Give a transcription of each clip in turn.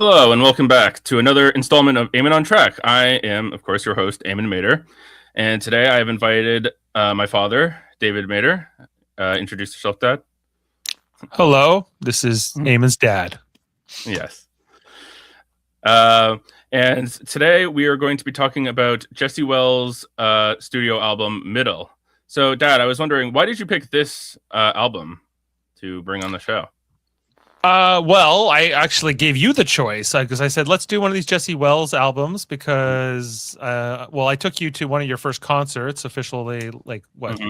Hello and welcome back to another installment of Eamon on Track. I am, of course, your host, Eamon Mader, and today I have invited my father, David Mader. Introduce yourself, Dad. Hello, this is Eamon's dad. Yes. And today we are going to be talking about Jesse Wells' studio album, Middle. So, Dad, I was wondering, why did you pick this album to bring on the show? Well, I actually gave you the choice because I said, let's do one of these Jesse Wells albums because, I took you to one of your first concerts officially,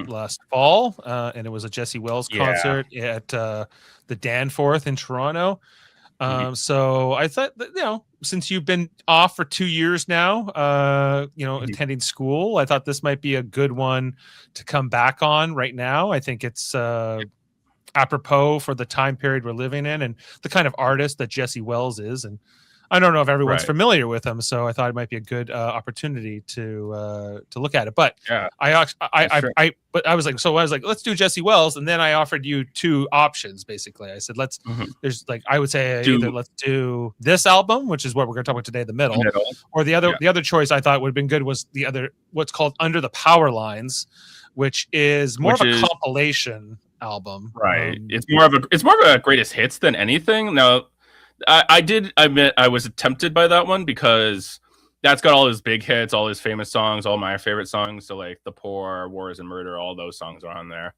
last fall, and it was a Jesse Wells concert at the Danforth in Toronto. So I thought that, since you've been off for 2 years now, attending school, I thought this might be a good one to come back on right now. I think it's apropos for the time period we're living in and the kind of artist that Jesse Wells is. And I don't know if everyone's familiar with him, so I thought it might be a good opportunity to look at it. But I was like, let's do Jesse Wells, and then I offered you two options. Basically, I said let's either let's do this album, which is what we're going to talk about today, the middle, or the other choice I thought would have been good was the other, what's called Under the Power Lines, which is more of a compilation album. Right. It's more of a greatest hits than anything. Now, I did admit I was tempted by that one because that's got all his big hits, all his famous songs, all my favorite songs. So like The Poor, War is and Murder, all those songs are on there.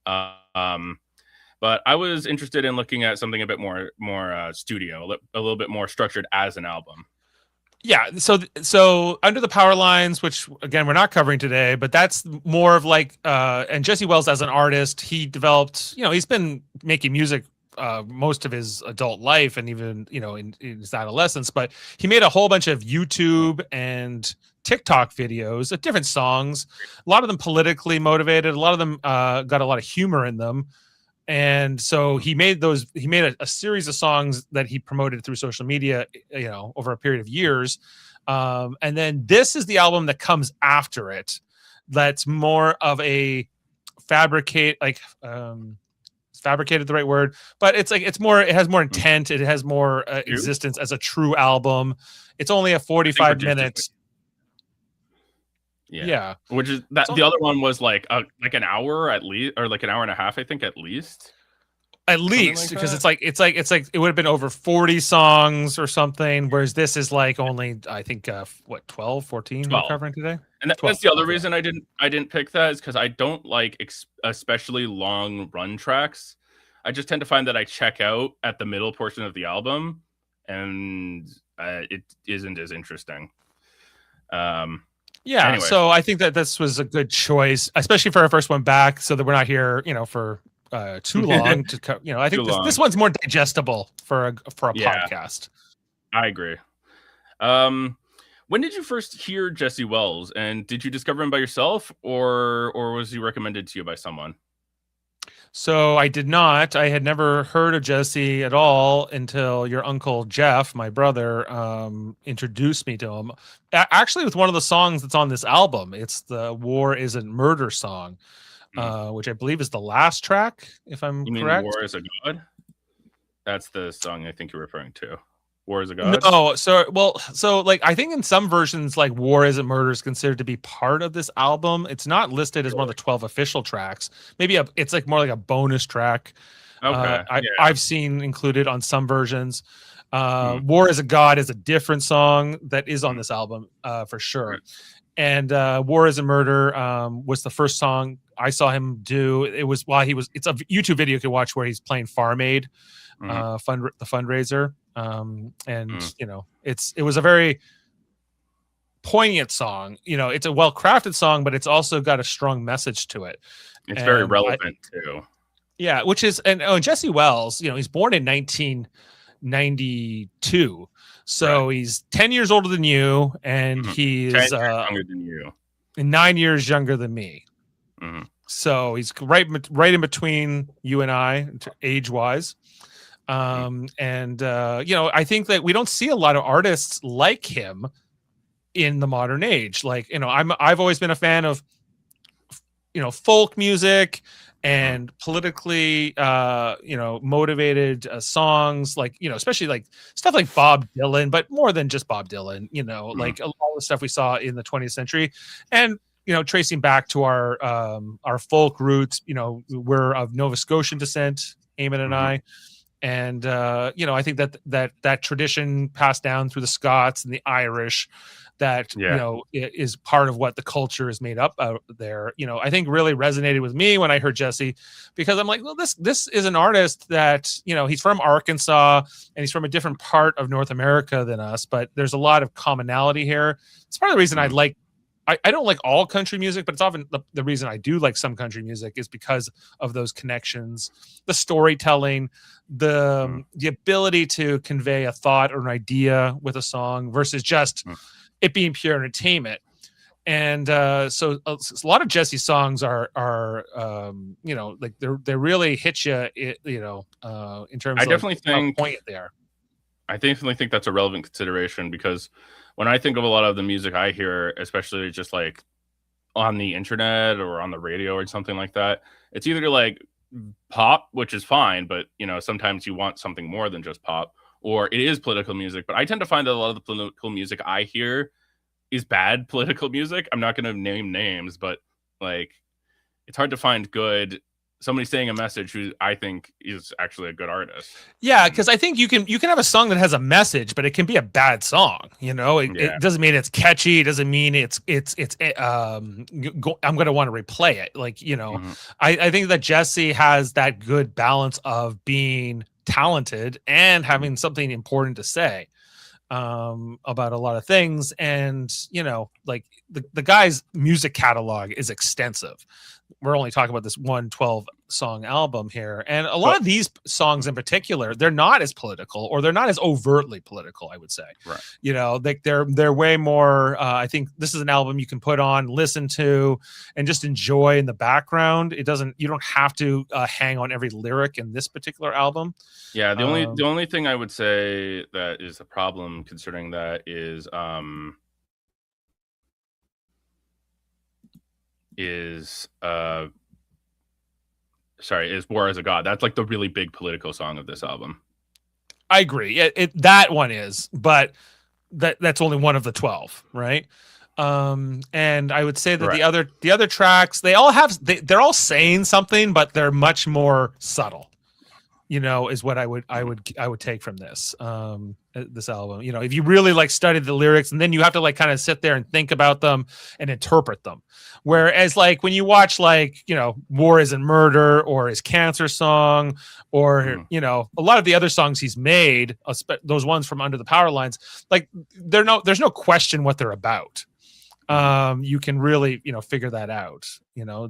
But I was interested in looking at something a bit more studio, a little bit more structured as an album. Yeah, so Under the Power Lines, which again we're not covering today, but that's more of like and Jesse Wells as an artist, he developed, he's been making music most of his adult life and even in his adolescence, but he made a whole bunch of YouTube and TikTok videos of different songs, a lot of them politically motivated, a lot of them got a lot of humor in them. And so he made a series of songs that he promoted through social media, over a period of years. And then this is the album that comes after it. That's more of a fabricated the right word, but it has more intent. It has more existence as a true album. It's only a 45 minutes. Yeah. Which is that the other one was like an hour at least, or like an hour and a half, I think, at least. Because it's like it would have been over 40 songs or something, whereas this is like only, I think, 12, 14 we're covering today. And that's the other reason I didn't pick that, is because I don't like especially long run tracks. I just tend to find that I check out at the middle portion of the album, and it isn't as interesting. Anyway. So I think that this was a good choice, especially for our first one back, so that we're not here, for too long. I think this one's more digestible for a podcast. I agree. When did you first hear Jesse Wells, and did you discover him by yourself, or was he recommended to you by someone? So I did not. I had never heard of Jesse at all until your uncle Jeff, my brother, introduced me to him. Actually, with one of the songs that's on this album. It's the War Isn't Murder song, which I believe is the last track, if I'm correct. War is a God? That's the song I think you're referring to. War is a God? No, so I think in some versions, like War Isn't Murder is considered to be part of this album. It's not listed as one of the 12 official tracks. Maybe it's like more like a bonus track. Okay. I've seen included on some versions. War is a God is a different song that is on this album for sure. And War Isn't Murder was the first song I saw him do. It was while it's a YouTube video you can watch where he's playing Farm Aid, the fundraiser. It was a very poignant song. It's a well-crafted song, but it's also got a strong message to it. It's very relevant too. Yeah, which is Jesse Wells, he's born in 1992. So he's 10 years older than you, and he's 10 years younger than you. And 9 years younger than me. So he's right in between you and I, age-wise. I think that we don't see a lot of artists like him in the modern age. Like, I've always been a fan of, folk music and politically motivated songs, like, especially like stuff like Bob Dylan, but more than just Bob Dylan, like a lot of the stuff we saw in the 20th century. And tracing back to our folk roots, we're of Nova Scotian descent, Eamon and I. And I think that tradition passed down through the Scots and the Irish, that is part of what the culture is made up out there. I think really resonated with me when I heard Jesse, because I'm like, well, this is an artist that he's from Arkansas and he's from a different part of North America than us, but there's a lot of commonality here. It's part of the reason I don't like all country music, but it's often the reason I do like some country music is because of those connections, the storytelling, the ability to convey a thought or an idea with a song versus just it being pure entertainment. And so a lot of Jesse's songs are like they really hit you, in terms of how poignant they are. I definitely think that's a relevant consideration, because when I think of a lot of the music I hear, especially just like on the internet or on the radio or something like that, it's either like pop, which is fine, but sometimes you want something more than just pop, or it is political music. But I tend to find that a lot of the political music I hear is bad political music. I'm not going to name names, but like it's hard to find good somebody saying a message who I think is actually a good artist. Yeah, because I think you can have a song that has a message, but it can be a bad song. It doesn't mean it's catchy. It doesn't mean I'm going to want to replay it. Like, I think that Jesse has that good balance of being talented and having something important to say about a lot of things. And, like the guy's music catalog is extensive. We're only talking about this 12 song album here. And a lot of these songs in particular, they're not as political, or they're not as overtly political, I would say. Right. They're way more, I think this is an album you can put on, listen to, and just enjoy in the background. You don't have to hang on every lyric in this particular album. Yeah. The only thing I would say that is a problem concerning that is War as a God. That's like the really big political song of this album. I agree. That one is, but that's only one of the 12, right? And I would say that the other tracks, they're all saying something, but they're much more subtle. Is what I would take from this this album. If you really like studied the lyrics, and then you have to like kind of sit there and think about them and interpret them. Whereas like when you watch like, War Isn't Murder or his Cancer song, or, a lot of the other songs he's made, those ones from Under the Power Lines, like there's no question what they're about. You can really, figure that out.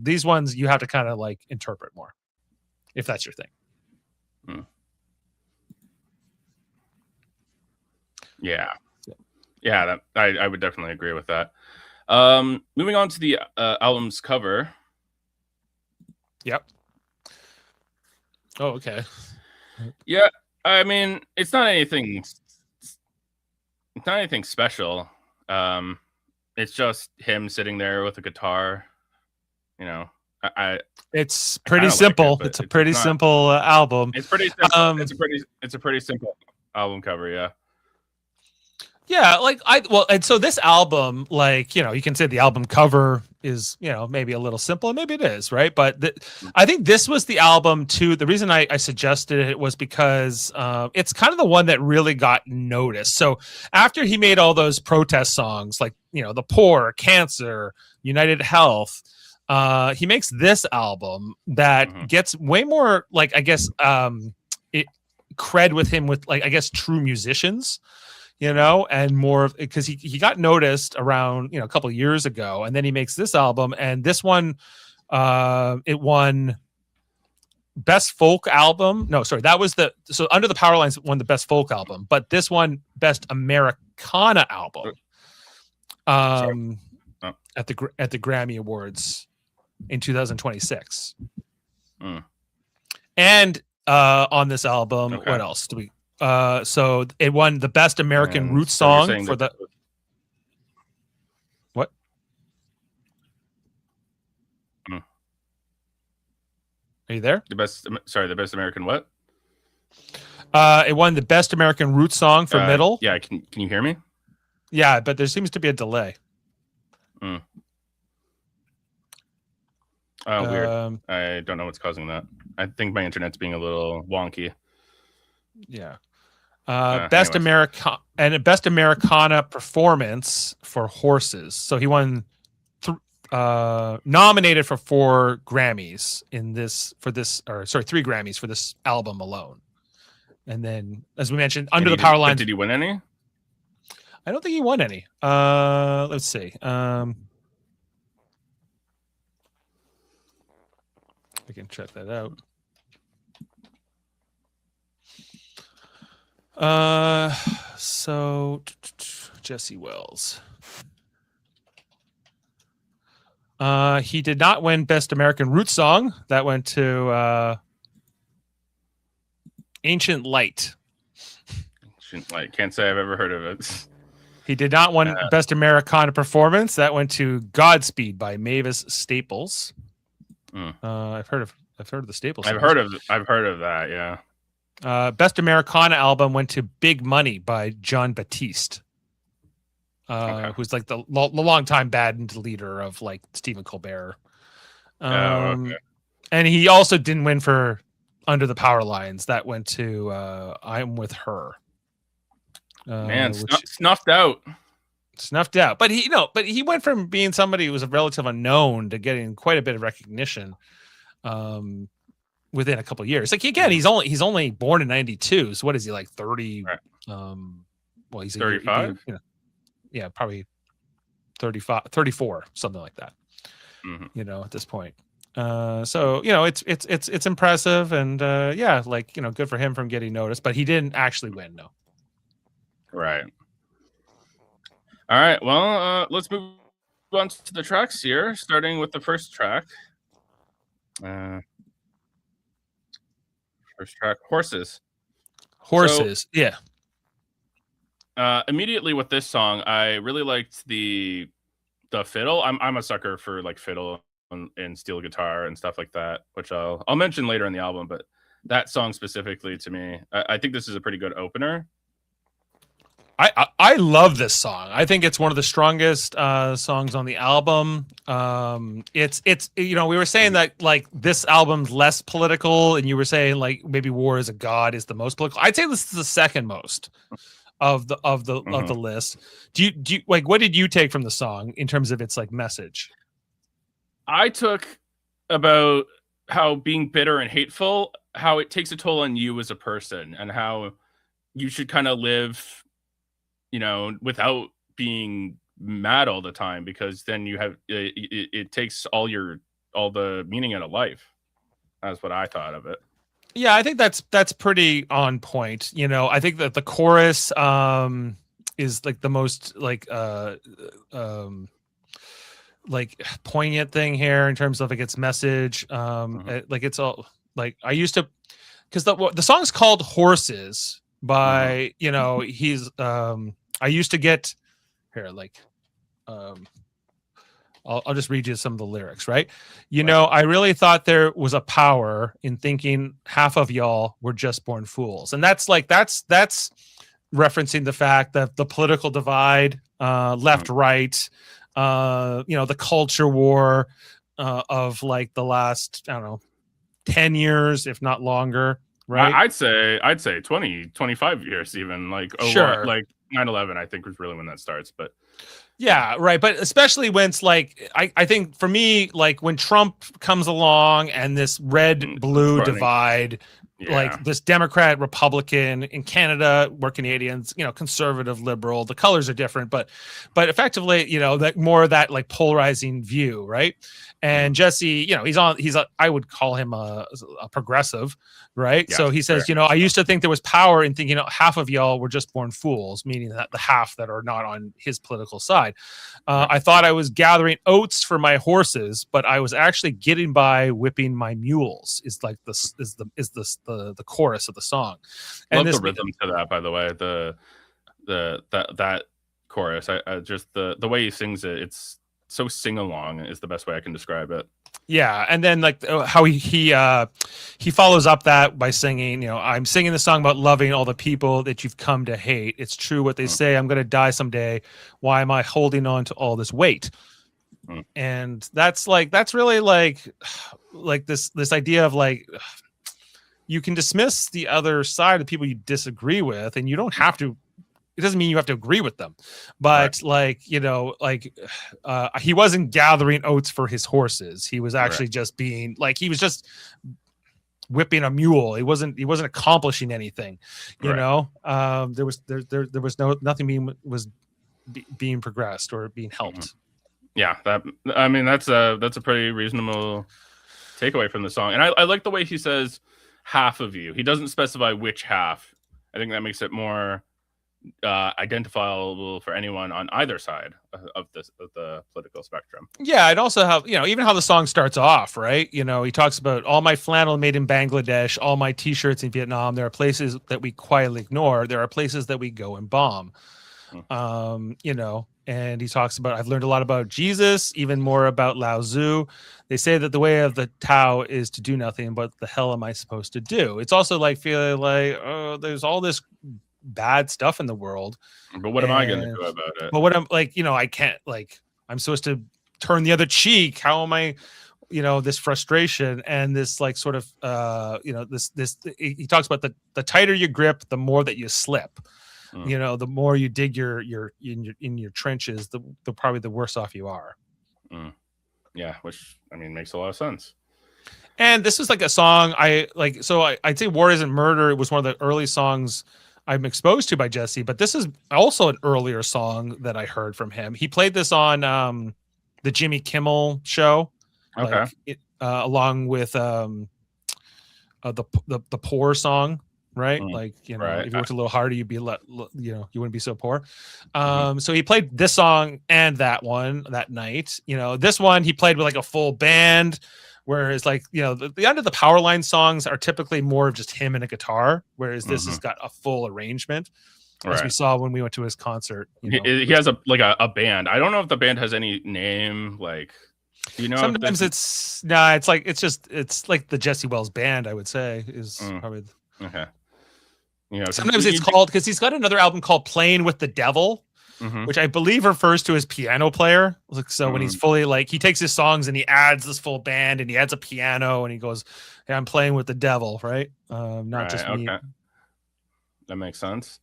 These ones you have to kind of like interpret more, if that's your thing. Yeah, I would definitely agree with that. Moving on to the album's cover. Yep. Oh, okay. Yeah, I mean, it's not anything special. It's just him sitting there with a guitar. It's pretty simple. Like it's a pretty simple album. It's pretty simple. It's a pretty simple album cover. Yeah. Yeah, and so this album, like, you can say the album cover is, maybe a little simple, and maybe it is, right? But I think this was the album too. The reason I suggested it was because it's kind of the one that really got noticed. So after he made all those protest songs, like, The Poor, Cancer, United Health, he makes this album that gets way more, like, I guess, cred with him with, like, I guess, true musicians. And more because he got noticed around, a couple of years ago, and then he makes this album, and this one, it won best folk album. No, sorry, that was so Under the Power Lines won the best folk album, but this one best Americana album, at the Grammy Awards in 2026. And on this album, what else do we? So it won the best American roots song for the. What? Are you there? The best American what? It won the best American root song for middle. Yeah, can you hear me? Yeah, but there seems to be a delay. Oh, weird. I don't know what's causing that. I think my internet's being a little wonky. Yeah. Best Americana Performance for Horses. So he won nominated for 4 Grammys three Grammys for this album alone. And then, as we mentioned, Under the Power Lines. Did he win any? I don't think he won any. Let's see. We can check that out. So Jesse Wells. He did not win Best American Root Song. That went to Ancient Light. Ancient Light. Can't say I've ever heard of it. He did not win Best Americana Performance. That went to Godspeed by Mavis Staples. I've heard of the Staples. I've heard of that. Yeah. Best Americana Album went to Big Money by John Batiste, who's like the longtime band leader of like Stephen Colbert. And he also didn't win for Under the Power Lines. That went to I'm With Her. Man, snuffed out. But he went from being somebody who was a relative unknown to getting quite a bit of recognition within a couple of years. Like again, he's only born in 92. So what is he, like 30? Right. Well, he's 35. Yeah, probably 35, 34, something like that. Mm-hmm. At this point. So it's impressive, and good for him from getting noticed, but he didn't actually win. No. Right. All right. Well, let's move on to the tracks here, starting with the first track. First track, Horses. Yeah. Immediately with this song, I really liked the fiddle. I'm a sucker for like fiddle and steel guitar and stuff like that, which I'll mention later in the album. But that song specifically, to me, I think this is a pretty good opener. I love this song. I think it's one of the strongest songs on the album. It's we were saying that like this album's less political, and you were saying like maybe War is a God is the most political. I'd say this is the second most of the list. Do you like, what did you take from the song in terms of its like message? I took about how being bitter and hateful, how it takes a toll on you as a person, and how you should kind of live without being mad all the time, because then you have it takes all the meaning out of life. That's what I thought of it. Yeah, I think that's pretty on point. I think that the chorus is like the most like poignant thing here in terms of like its message. Like it's all like I used to, because the song's called Horses by he's I used to get here, like, I'll just read you some of the lyrics, right? I really thought there was a power in thinking half of y'all were just born fools. And that's referencing the fact that the political divide, left, right, the culture war of like the last, I don't know, 10 years, if not longer. Right. I'd say 20, 25 years, even like, sure. Like 9/11, I think was really when that starts, but yeah, right. But especially when it's like, I think for me, like when Trump comes along and this red-blue divide, like this Democrat, Republican in Canada, we're Canadians, conservative, liberal, the colors are different, but effectively, that more of that like polarizing view. Right. And Jesse, I would call him a progressive, right? Yeah, so he says, I used to think there was power in thinking half of y'all were just born fools, meaning that the half that are not on his political side. I thought I was gathering oats for my horses, but I was actually getting by whipping my mules. Is like this is the chorus of the song. And love the rhythm to that, by the way. That chorus, I just the way he sings it, it's so sing along is the best way I can describe it. Yeah, and then like how he follows up that by singing, I'm singing the song about loving all the people that you've come to hate. It's true what they say. I'm gonna die someday. Why am I holding on to all this weight? And that's really like this idea of like you can dismiss the other side of people you disagree with, and you don't have to. It doesn't mean you have to agree with them, but right. He wasn't gathering oats for his horses. He was actually just being like, he was just whipping a mule. He wasn't accomplishing anything, you know. There was nothing being progressed or being helped. Yeah, that's a pretty reasonable takeaway from the song. And I like the way he says half of you. He doesn't specify which half. I think that makes it more identifiable for anyone on either side of the political spectrum. Yeah, I'd also have, even how the song starts off, right? He talks about all my flannel made in Bangladesh, all my t-shirts in Vietnam. There are places that we quietly ignore. There are places that we go and bomb. And he talks about, I've learned a lot about Jesus, even more about Lao Tzu. They say that the way of the Tao is to do nothing, but the hell am I supposed to do? It's also like feeling like, oh, there's all this bad stuff in the world, but what am I going to do about it? But what I'm like, I can't, like, I'm supposed to turn the other cheek. How am I, this frustration and this like sort of this he talks about the tighter you grip, the more that you slip. The more you dig in your trenches, the probably the worse off you are. Yeah, which makes a lot of sense. And this is like a song I like. So I'd say "War Isn't Murder." It was one of the early songs I'm exposed to by Jesse, but this is also an earlier song that I heard from him. He played this on the Jimmy Kimmel show, along with the Poor song, right? If you worked a little harder, you'd be you wouldn't be so poor. So he played this song and that one that night. This one he played with like a full band. Whereas, like, the Under the Powerline songs are typically more of just him and a guitar, whereas this has got a full arrangement, as we saw when we went to his concert. He has a band. I don't know if the band has any name. Like, sometimes it's like the Jesse Wells Band. I would say is probably okay. Sometimes it's called, because he's got another album called Playing with the Devil. Which I believe refers to his piano player. So when he's fully he takes his songs and he adds this full band and he adds a piano and he goes, "Hey, I'm playing with the devil," right? Not just me. Okay. That makes sense.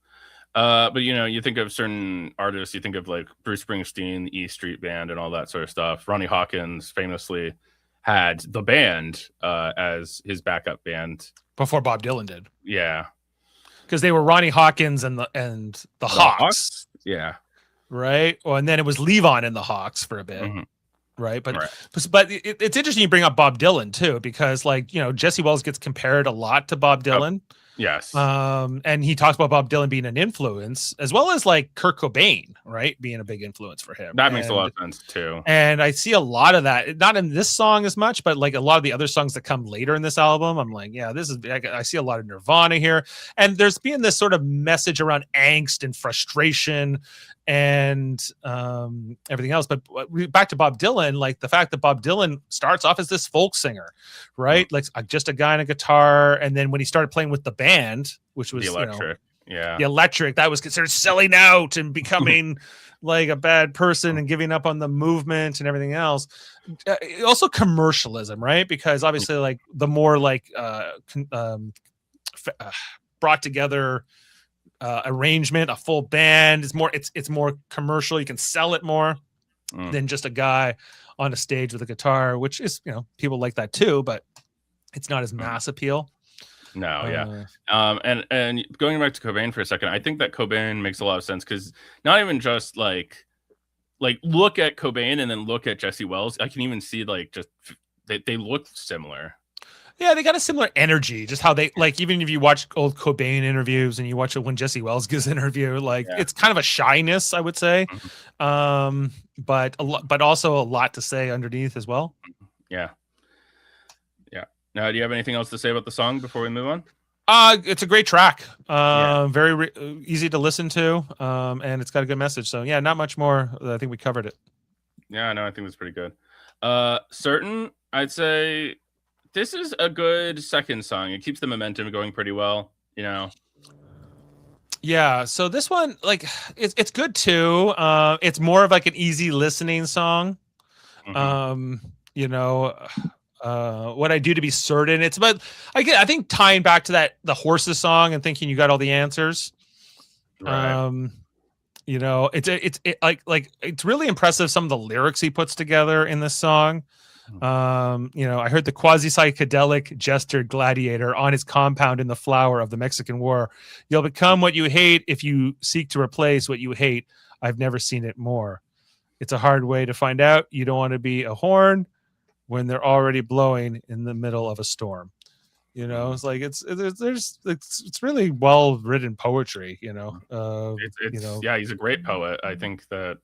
But you think of certain artists, you think of like Bruce Springsteen, the E Street Band, and all that sort of stuff. Ronnie Hawkins famously had the band as his backup band before Bob Dylan did. Yeah, because they were Ronnie Hawkins and the Hawks. Yeah. Right. Well, and then it was Levon and the Hawks for a bit. Right. But it's interesting you bring up Bob Dylan too, because Jesse Wells gets compared a lot to Bob Dylan. Yes. And he talks about Bob Dylan being an influence, as well as like Kurt Cobain, right, being a big influence for him. That makes a lot of sense too. And I see a lot of that, not in this song as much, but like a lot of the other songs that come later in this album. I'm like, yeah, I see a lot of Nirvana here. And there's being this sort of message around angst and frustration and everything else. But back to Bob Dylan, like the fact that Bob Dylan starts off as this folk singer, right? Like just a guy on a guitar. And then when he started playing with the band, which was, the Electric, the Electric, that was considered selling out and becoming like a bad person and giving up on the movement and everything else. Also commercialism, right? Because obviously like the more like brought together arrangement, a full band is more, it's more commercial. You can sell it more than just a guy on a stage with a guitar, which is, people like that too, but it's not as mass appeal. No, and going back to Cobain for a second, I think that Cobain makes a lot of sense, because not even just like look at Cobain and then look at Jesse Wells. I can even see like just they look similar. Yeah, they got a similar energy. Just how they like, even if you watch old Cobain interviews and you watch it when Jesse Wells gives an interview, like it's kind of a shyness, I would say, but also a lot to say underneath as well. Yeah. Now, do you have anything else to say about the song before we move on? It's a great track. Very easy to listen to, and it's got a good message. So yeah, not much more. I think we covered it. Yeah, no, I think it's pretty good. Certain I'd say this is a good second song. It keeps the momentum going pretty well, you know. Yeah, so this one, like, it's good too. It's more of like an easy listening song. Mm-hmm. Um, you know, what I do to be certain. It's about, I think tying back to that the horses song and thinking you got all the answers. Right. You know, like it's really impressive some of the lyrics he puts together in this song. You know, I heard the quasi psychedelic jester gladiator on his compound in the flower of the Mexican War. You'll become what you hate if you seek to replace what you hate. I've never seen it more. It's a hard way to find out. You don't want to be a horn when they're already blowing in the middle of a storm. You know, it's like it's really well written poetry. You know, It's yeah, he's a great poet. I think that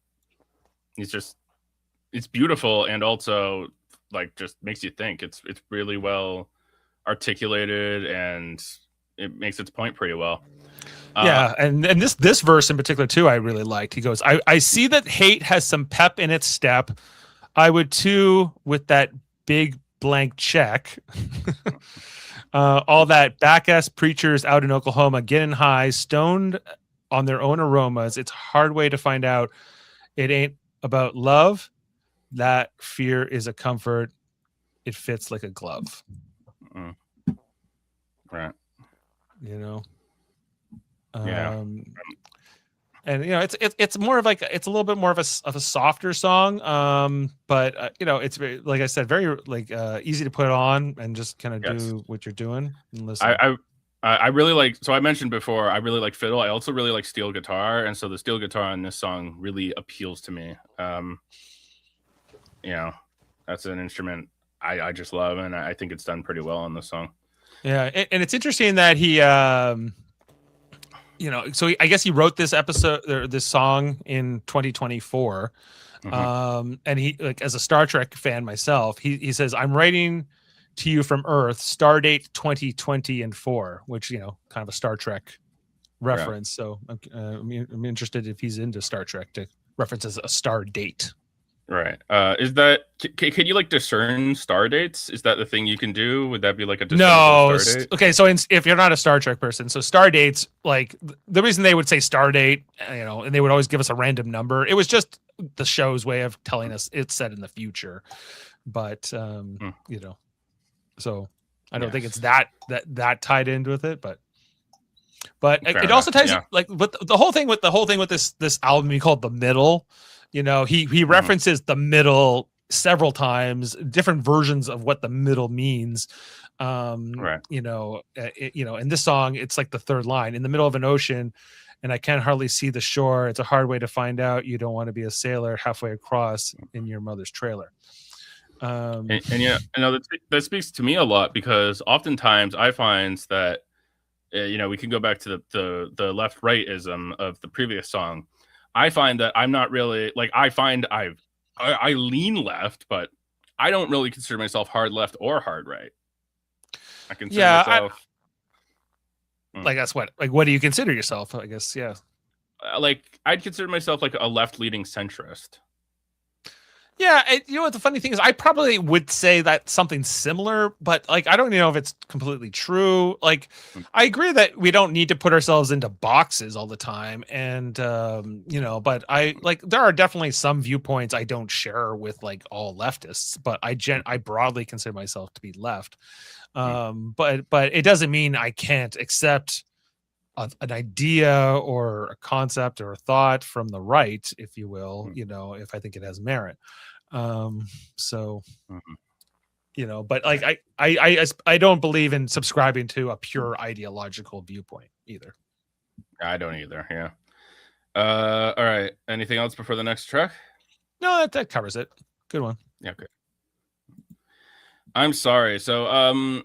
it's beautiful, and also like just makes you think. It's really well articulated, and it makes its point pretty well. Yeah, and this verse in particular too, I really liked. He goes, I see that hate has some pep in its step. I would too with that big blank check. All that back-ass preachers out in Oklahoma getting high, stoned on their own aromas. It's a hard way to find out it ain't about love. That fear is a comfort. It fits like a glove. Right. You know? Yeah. And you know, it's more of like, it's a little bit more of a softer song, but you know, it's very, like I said, very like easy to put on and just kind of do what you're doing and listen. I really like, so I mentioned before, I really like fiddle. I also really like steel guitar, and so the steel guitar in this song really appeals to me. You know, that's an instrument I just love, and I think it's done pretty well on this song. Yeah, and it's interesting that he you know, so I guess he wrote this episode or this song in 2024. And he, like, as a Star Trek fan myself, he says, I'm writing to you from Earth, Stardate 2020 and 4, which, you know, kind of a Star Trek reference. So I'm interested if he's into Star Trek to reference as a star date. Right. Is that, can you like discern star dates? Is that the thing you can do? Would that be like a no star date? Okay, so if you're not a Star Trek person, so star dates, like the reason they would say star date, you know, and they would always give us a random number, it was just the show's way of telling us it's set in the future. But you know, so I don't think it's that tied into with it, but it also ties like with the whole thing with this album he called The Middle. You know, he references the middle several times, different versions of what the middle means. You know, in this song, it's like the third line, in the middle of an ocean, and I can't hardly see the shore. It's a hard way to find out. You don't want to be a sailor halfway across in your mother's trailer. And yeah, you know, that speaks to me a lot, because oftentimes I find that, you know, we can go back to the left right-ism of the previous song. I find that I'm not really like, I lean left, but I don't really consider myself hard left or hard right. I consider myself like, that's what do you consider yourself? I guess, yeah. Like, I'd consider myself like a left leaning centrist. Yeah, you know what the funny thing is, I probably would say that something similar, but like I don't know if it's completely true. Like, I agree that we don't need to put ourselves into boxes all the time, and you know, but I like, there are definitely some viewpoints I don't share with like all leftists, but I broadly consider myself to be left. But it doesn't mean I can't accept an idea or a concept or a thought from the right, if you will, you know, if I think it has merit. So, you know, but like, I don't believe in subscribing to a pure ideological viewpoint either. I don't either. Yeah. All right. Anything else before the next track? No, that covers it. Good one. Yeah. Okay. I'm sorry. So, I'm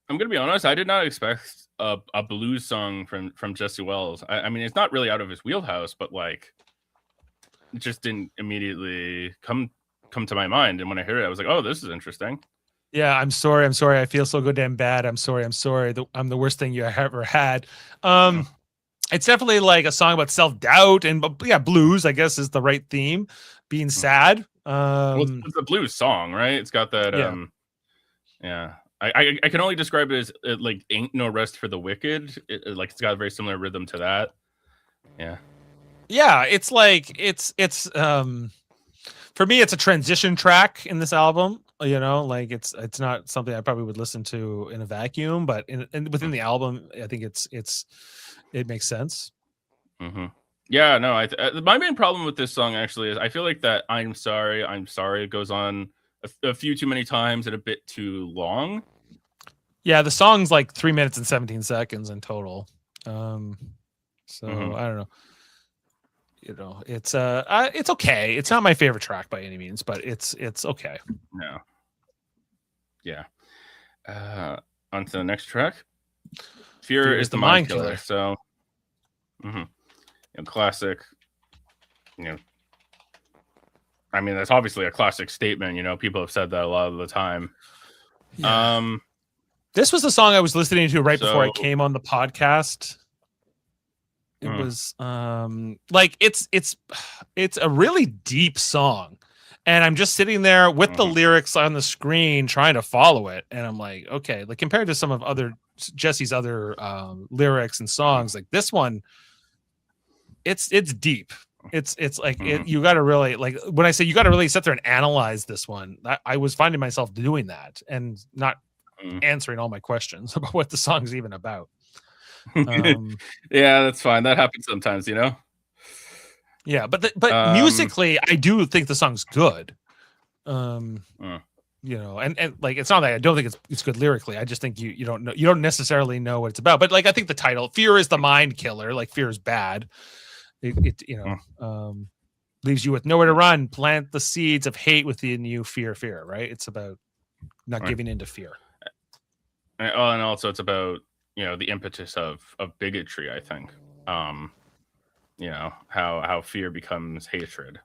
gonna be honest. I did not expect a blues song from Jesse Wells. I mean, it's not really out of his wheelhouse, but like, it just didn't immediately come to my mind. And when I heard it, I was like, oh, this is interesting. Yeah, I'm sorry. I feel so goddamn bad. I'm sorry. I'm the worst thing you ever had. It's definitely like a song about self-doubt and yeah, blues, I guess, is the right theme. Being sad. Well, it's a blues song, right? It's got that. Yeah. Yeah. I can only describe it as like "Ain't No Rest for the Wicked." Like it's got a very similar rhythm to that. Yeah. Yeah, it's like it's for me, it's a transition track in this album. You know, like it's not something I probably would listen to in a vacuum, but within the album, I think it makes sense. Mm-hmm. Yeah, no. My main problem with this song actually is I feel like that I'm sorry" goes on a few too many times and a bit too long. Yeah, the song's like 3 minutes and 17 seconds in total. So I don't know. You know, it's okay. It's not my favorite track by any means, but it's okay. No. Yeah. On to the next track. Fear is the Mind Killer. So, classic. I mean, that's obviously a classic statement. People have said that a lot of the time. Yeah. This was the song I was listening to right before I came on the podcast. It was like it's a really deep song, and I'm just sitting there with the lyrics on the screen trying to follow it, and I'm like, okay, like compared to some of Jesse's other lyrics and songs, like this one, it's deep. It's like you got to really, like when I say you got to really sit there and analyze this one, I was finding myself doing that and not answering all my questions about what the song's even about. Yeah, that's fine. That happens sometimes, Yeah, but musically, I do think the song's good. And like it's not that I don't think it's good lyrically. I just think you don't necessarily know what it's about. But like I think the title, "Fear is the Mind Killer," like fear is bad. It leaves you with nowhere to run. Plant the seeds of hate within you. Fear, right? It's about not giving in to fear. And also it's about the impetus of bigotry, I think. How fear becomes hatred.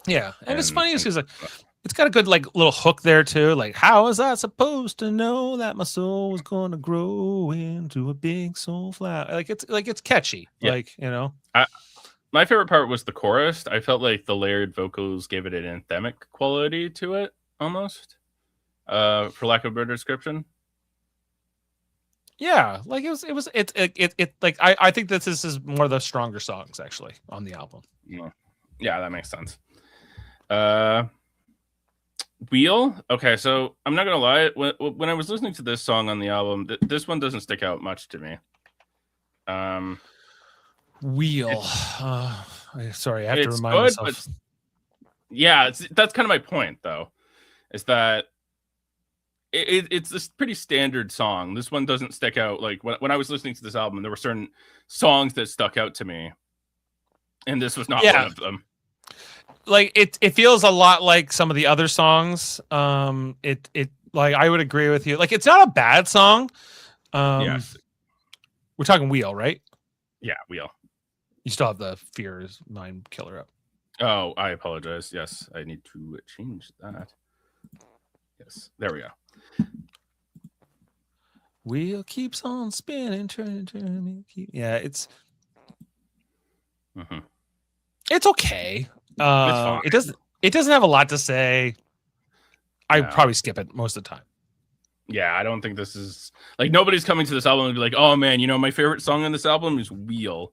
Yeah, and it's funny because it's got a good like little hook there too. Like, how was I supposed to know that my soul was gonna grow into a big soul flower? Like it's catchy. Yeah. Like my favorite part was the chorus. I felt like the layered vocals gave it an anthemic quality to it, almost, for lack of a better description. Yeah, like it like I think that this is more of the stronger songs actually on the album. Yeah, that makes sense. Wheel. Okay, so I'm not gonna lie. When I was listening to this song on the album, this one doesn't stick out much to me. Wheel. Sorry, I have to remind myself. Yeah, that's kind of my point, though, is that it's a pretty standard song. This one doesn't stick out. Like when I was listening to this album, there were certain songs that stuck out to me, and this was not one of them. Like it feels a lot like some of the other songs. It like I would agree with you. Like it's not a bad song. Yes. We're talking Wheel, right? Yeah, Wheel. You still have the Fear is Mind Killer up. Oh, I apologize. Yes, I need to change that. Yes, there we go. Wheel keeps on spinning, turning. Yeah, it's it's okay. It doesn't have a lot to say. I'd probably skip it most of the time. Yeah, I don't think this is like nobody's coming to this album and be like, "Oh man, my favorite song on this album is Wheel."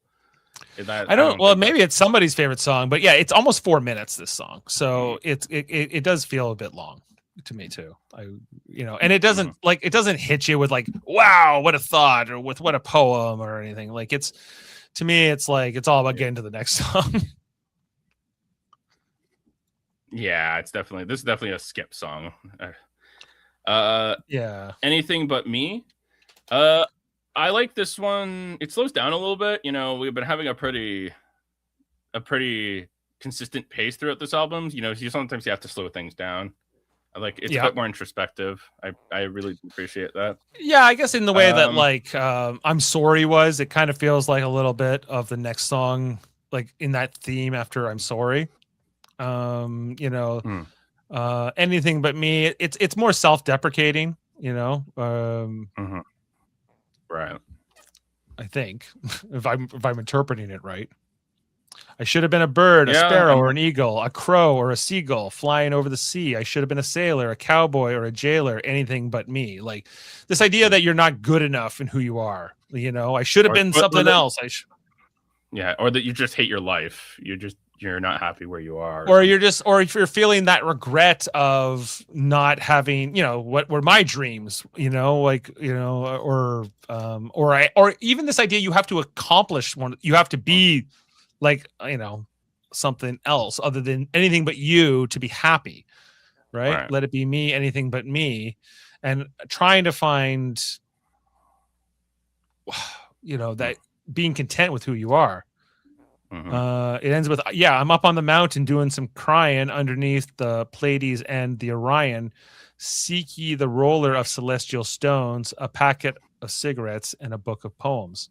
I don't well, maybe it's somebody's favorite song, but yeah, it's almost 4 minutes this song, so it does feel a bit long to me too. And it doesn't it doesn't hit you with like, wow, what a thought, or with what a poem or anything. Like to me, it's like it's all about getting to the next song. Yeah, this is definitely a skip song. Yeah. Anything But Me. I like this one. It slows down a little bit. We've been having a pretty consistent pace throughout this album. Sometimes you have to slow things down. It's a bit more introspective. I really appreciate that. Yeah, I guess in the way that like I'm Sorry was, it kind of feels like a little bit of the next song, like in that theme after I'm Sorry. Anything But Me, it's more self-deprecating, Right. I think, if I'm interpreting it right. I should have been a bird, a Yeah, sparrow, or an eagle, a crow, or a seagull flying over the sea. I should have been a sailor, a cowboy, or a jailer, anything but me. Like this idea that you're not good enough in who you are. You know, I should have been something else. Yeah, or that you just hate your life. You're not happy where you are. Or if you're feeling that regret of not having, you know, what were my dreams, you know, like, you know, or even this idea you have to accomplish one, you have to be like, you know, something else other than anything but you to be happy, right? Let it be me, anything but me. And trying to find, you know, that being content with who you are. It ends with, I'm up on the mountain doing some crying underneath the Pleiades and the Orion. Seek ye the roller of celestial stones, a packet of cigarettes, and a book of poems.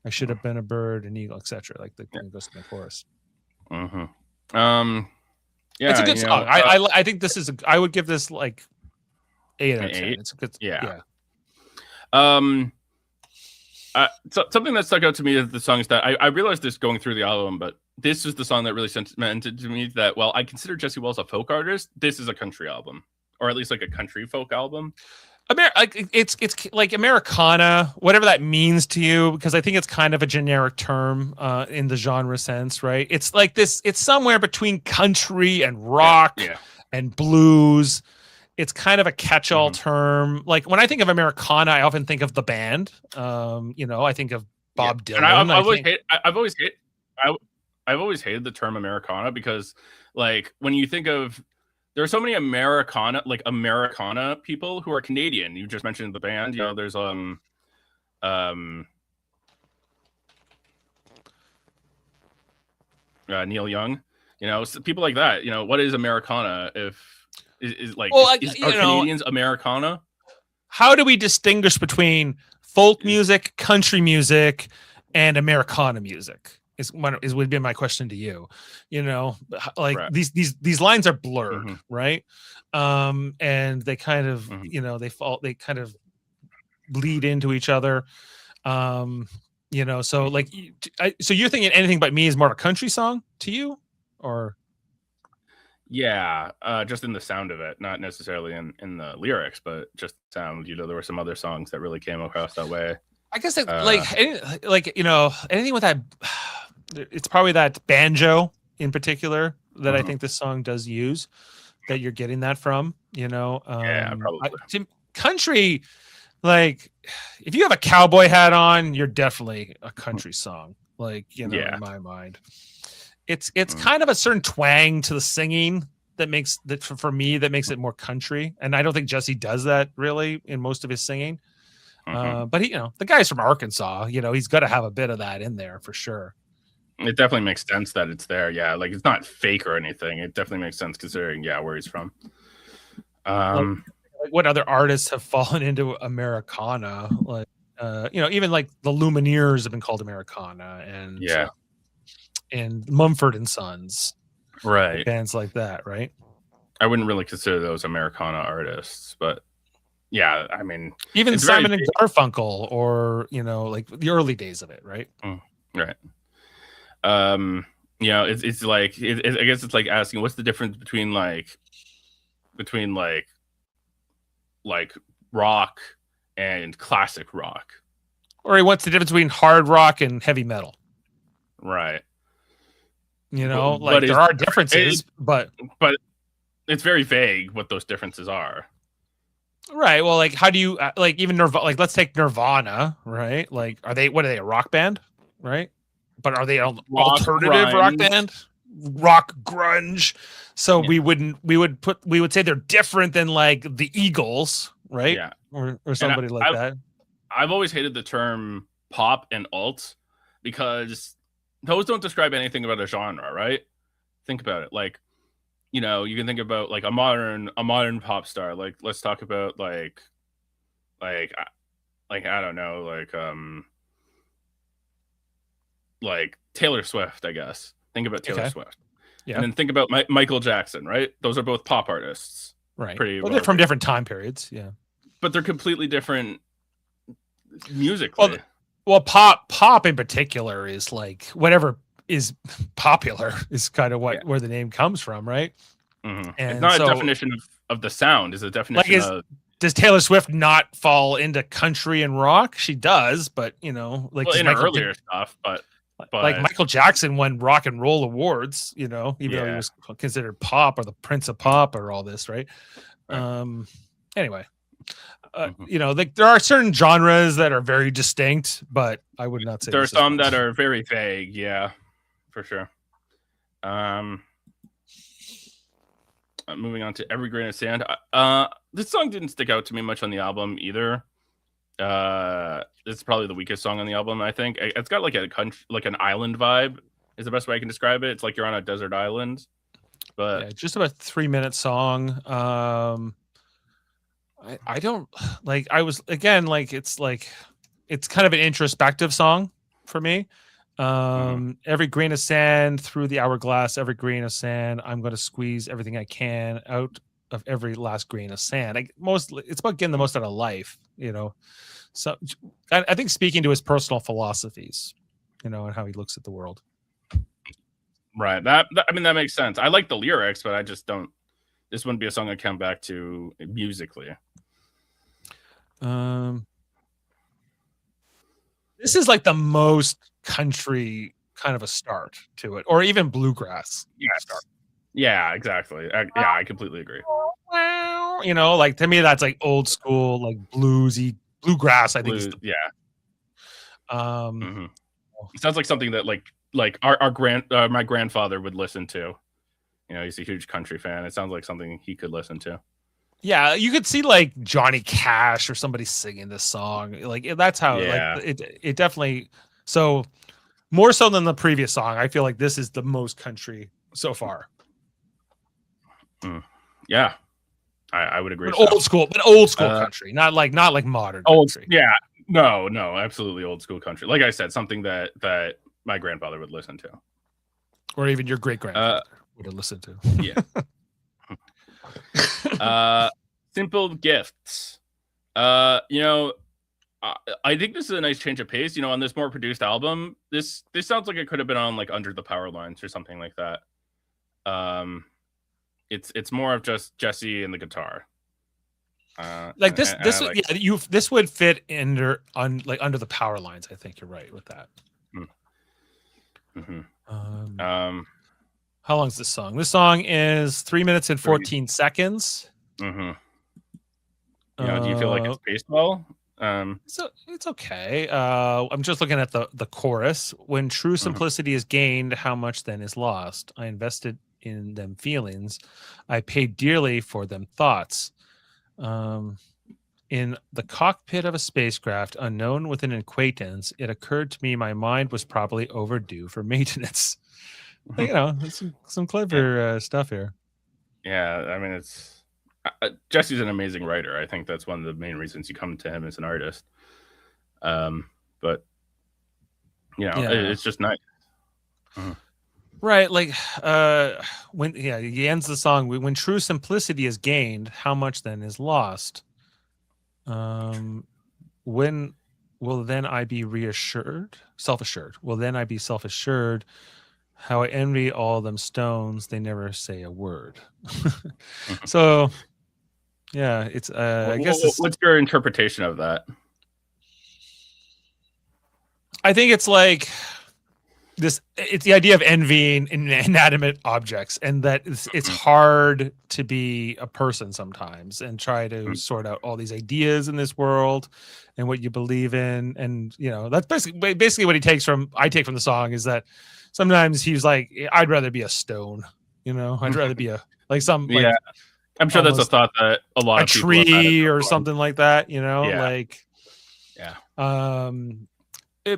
I should have been a bird, an eagle, etc. Like the goes to the chorus. Yeah, it's a good song. I think this is. I would give this like 8 out of 10. It's a good. Yeah. So something that stuck out to me is the songs that I realized this going through the album, but this is the song that really cemented to me that, well, I consider Jesse Wells a folk artist. This is a country album, or at least like a country folk album. It's like Americana, whatever that means to you, because I think it's kind of a generic term in the genre sense, right? It's like this. It's somewhere between country and rock and blues. It's kind of a catch-all term. Like when I think of Americana, I often think of the band. You know, I think of Bob Dylan. And I've always hated the term Americana because, like, when you think of, there are so many Americana people who are Canadian. You just mentioned the band. You know, there's Neil Young. You know, people like that. You know, what is Americana if is like? Well, are Canadians Americana? How do we distinguish between folk music, country music, and Americana music? Would be my question to you. You know, like these lines are blurred, right? And they kind of, you know, they kind of bleed into each other. You know, so like, so you're thinking Anything But Me is more of a country song to you, or? Yeah, just in the sound of it, not necessarily in the lyrics, but just sound. You know, there were some other songs that really came across that way. I guess like you know, anything with that. It's probably that banjo in particular that I think this song does use, that you're getting that from, you know. Probably. Country, like if you have a cowboy hat on, you're definitely a country song, like, you know, in my mind. It's kind of a certain twang to the singing that makes that for me that makes it more country, and I don't think Jesse does that really in most of his singing. But he, you know, the guy's from Arkansas, you know, he's got to have a bit of that in there for sure. It definitely makes sense that it's there. Yeah, like it's not fake or anything. It definitely makes sense considering, where he's from. Like what other artists have fallen into Americana? Like, you know, even like the Lumineers have been called Americana, and and Mumford and Sons, right? Bands like that, right? I wouldn't really consider those Americana artists, but yeah, I mean, even Simon and Garfunkel, or, you know, like the early days of it, right? Right. You know, it's like I guess it's like asking what's the difference between rock and classic rock, or what's the difference between hard rock and heavy metal, right? You know, like there are differences, but it's very vague what those differences are. Right. Well, like how do you like even Nirvana? Like let's take Nirvana, right? Like are they a rock band, right? But are they an alternative rock band? Rock grunge. So we would say they're different than like the Eagles, right? Yeah. Or somebody like that. I've always hated the term pop and alt because those don't describe anything about a genre, right? Think about it. Like, you know, you can think about like a modern pop star. Like let's talk about like I don't know, like Taylor Swift, I guess. Think about Taylor Swift. Yeah. And then think about Michael Jackson, right? Those are both pop artists. Right. They're from different time periods. Yeah. But they're completely different musically. Well, pop in particular is like whatever is popular is kind of Yeah. where the name comes from, right? It's And not a so, definition of the sound. It's a like, definition of does Taylor Swift not fall into country and rock? She does, but you know, like, well, does in her earlier stuff, like but Michael Jackson won rock and roll awards, you know, even though he yeah. was considered pop or the Prince of Pop or all this, right? Anyway, you know, like there are certain genres that are very distinct, but I would not say There are this is some one. that are very vague. Yeah, for sure. Moving on to Every Grain of Sand. This song didn't stick out to me much on the album either. It's probably the weakest song on the album, I think. It's got like a country, like an island vibe is the best way I can describe it. It's like you're on a desert island. But Yeah, just about 3-minute song. I don't like, I was again like it's kind of an introspective song for me. Every grain of sand through the hourglass, every grain of sand, I'm going to squeeze everything I can out of every last grain of sand. It's about getting the most out of life, you know. So I think speaking to his personal philosophies, you know, and how he looks at the world. Right. That I mean, that makes sense. I like the lyrics, but I just don't. This wouldn't be a song I come back to musically. This is like the most country kind of a start to it, or even bluegrass. Yes. Yeah, exactly. I completely agree. You know, like to me, that's like old school, like bluesy bluegrass. I think is yeah. It sounds like something that like my grandfather would listen to. You know, he's a huge country fan. It sounds like something he could listen to. Yeah, you could see like Johnny Cash or somebody singing this song. Like that's how like it definitely, so more so than the previous song. I feel like this is the most country so far. Yeah, I would agree. But old school country, not like modern country. Yeah, no, absolutely old school country. Like I said, something that my grandfather would listen to, or even your great grandfather would have listened to. Yeah. Simple Gifts. You know, I think this is a nice change of pace. You know, on this more produced album, this sounds like it could have been on like Under the Power Lines or something like that. It's more of just Jesse and the guitar. Like this would fit under the Power Lines. I think you're right with that. How long is this song? This song is 3 minutes and 14 seconds. You know, do you feel like it's paced well? So it's okay. I'm just looking at the chorus. When true simplicity is gained, how much then is lost? I invested in them feelings. I paid dearly for them thoughts. In the cockpit of a spacecraft unknown with an acquaintance, it occurred to me my mind was probably overdue for maintenance. You know, some clever stuff here. Yeah, I mean, it's Jesse's an amazing writer. I think that's one of the main reasons you come to him as an artist. But you know, it's just nice. Right, like when he ends the song, when true simplicity is gained, how much then is lost? When will then I be self-assured? Will then I be self-assured? How I envy all them stones, they never say a word. So yeah, it's I guess what's your interpretation of that? I think it's like it's the idea of envying inanimate objects, and that it's hard to be a person sometimes and try to sort out all these ideas in this world and what you believe in. And you know, that's basically what I take from the song is that sometimes he's like, I'd rather be a stone, you know, I'd rather be I'm sure that's a thought that a lot of people tree or something like that, you know,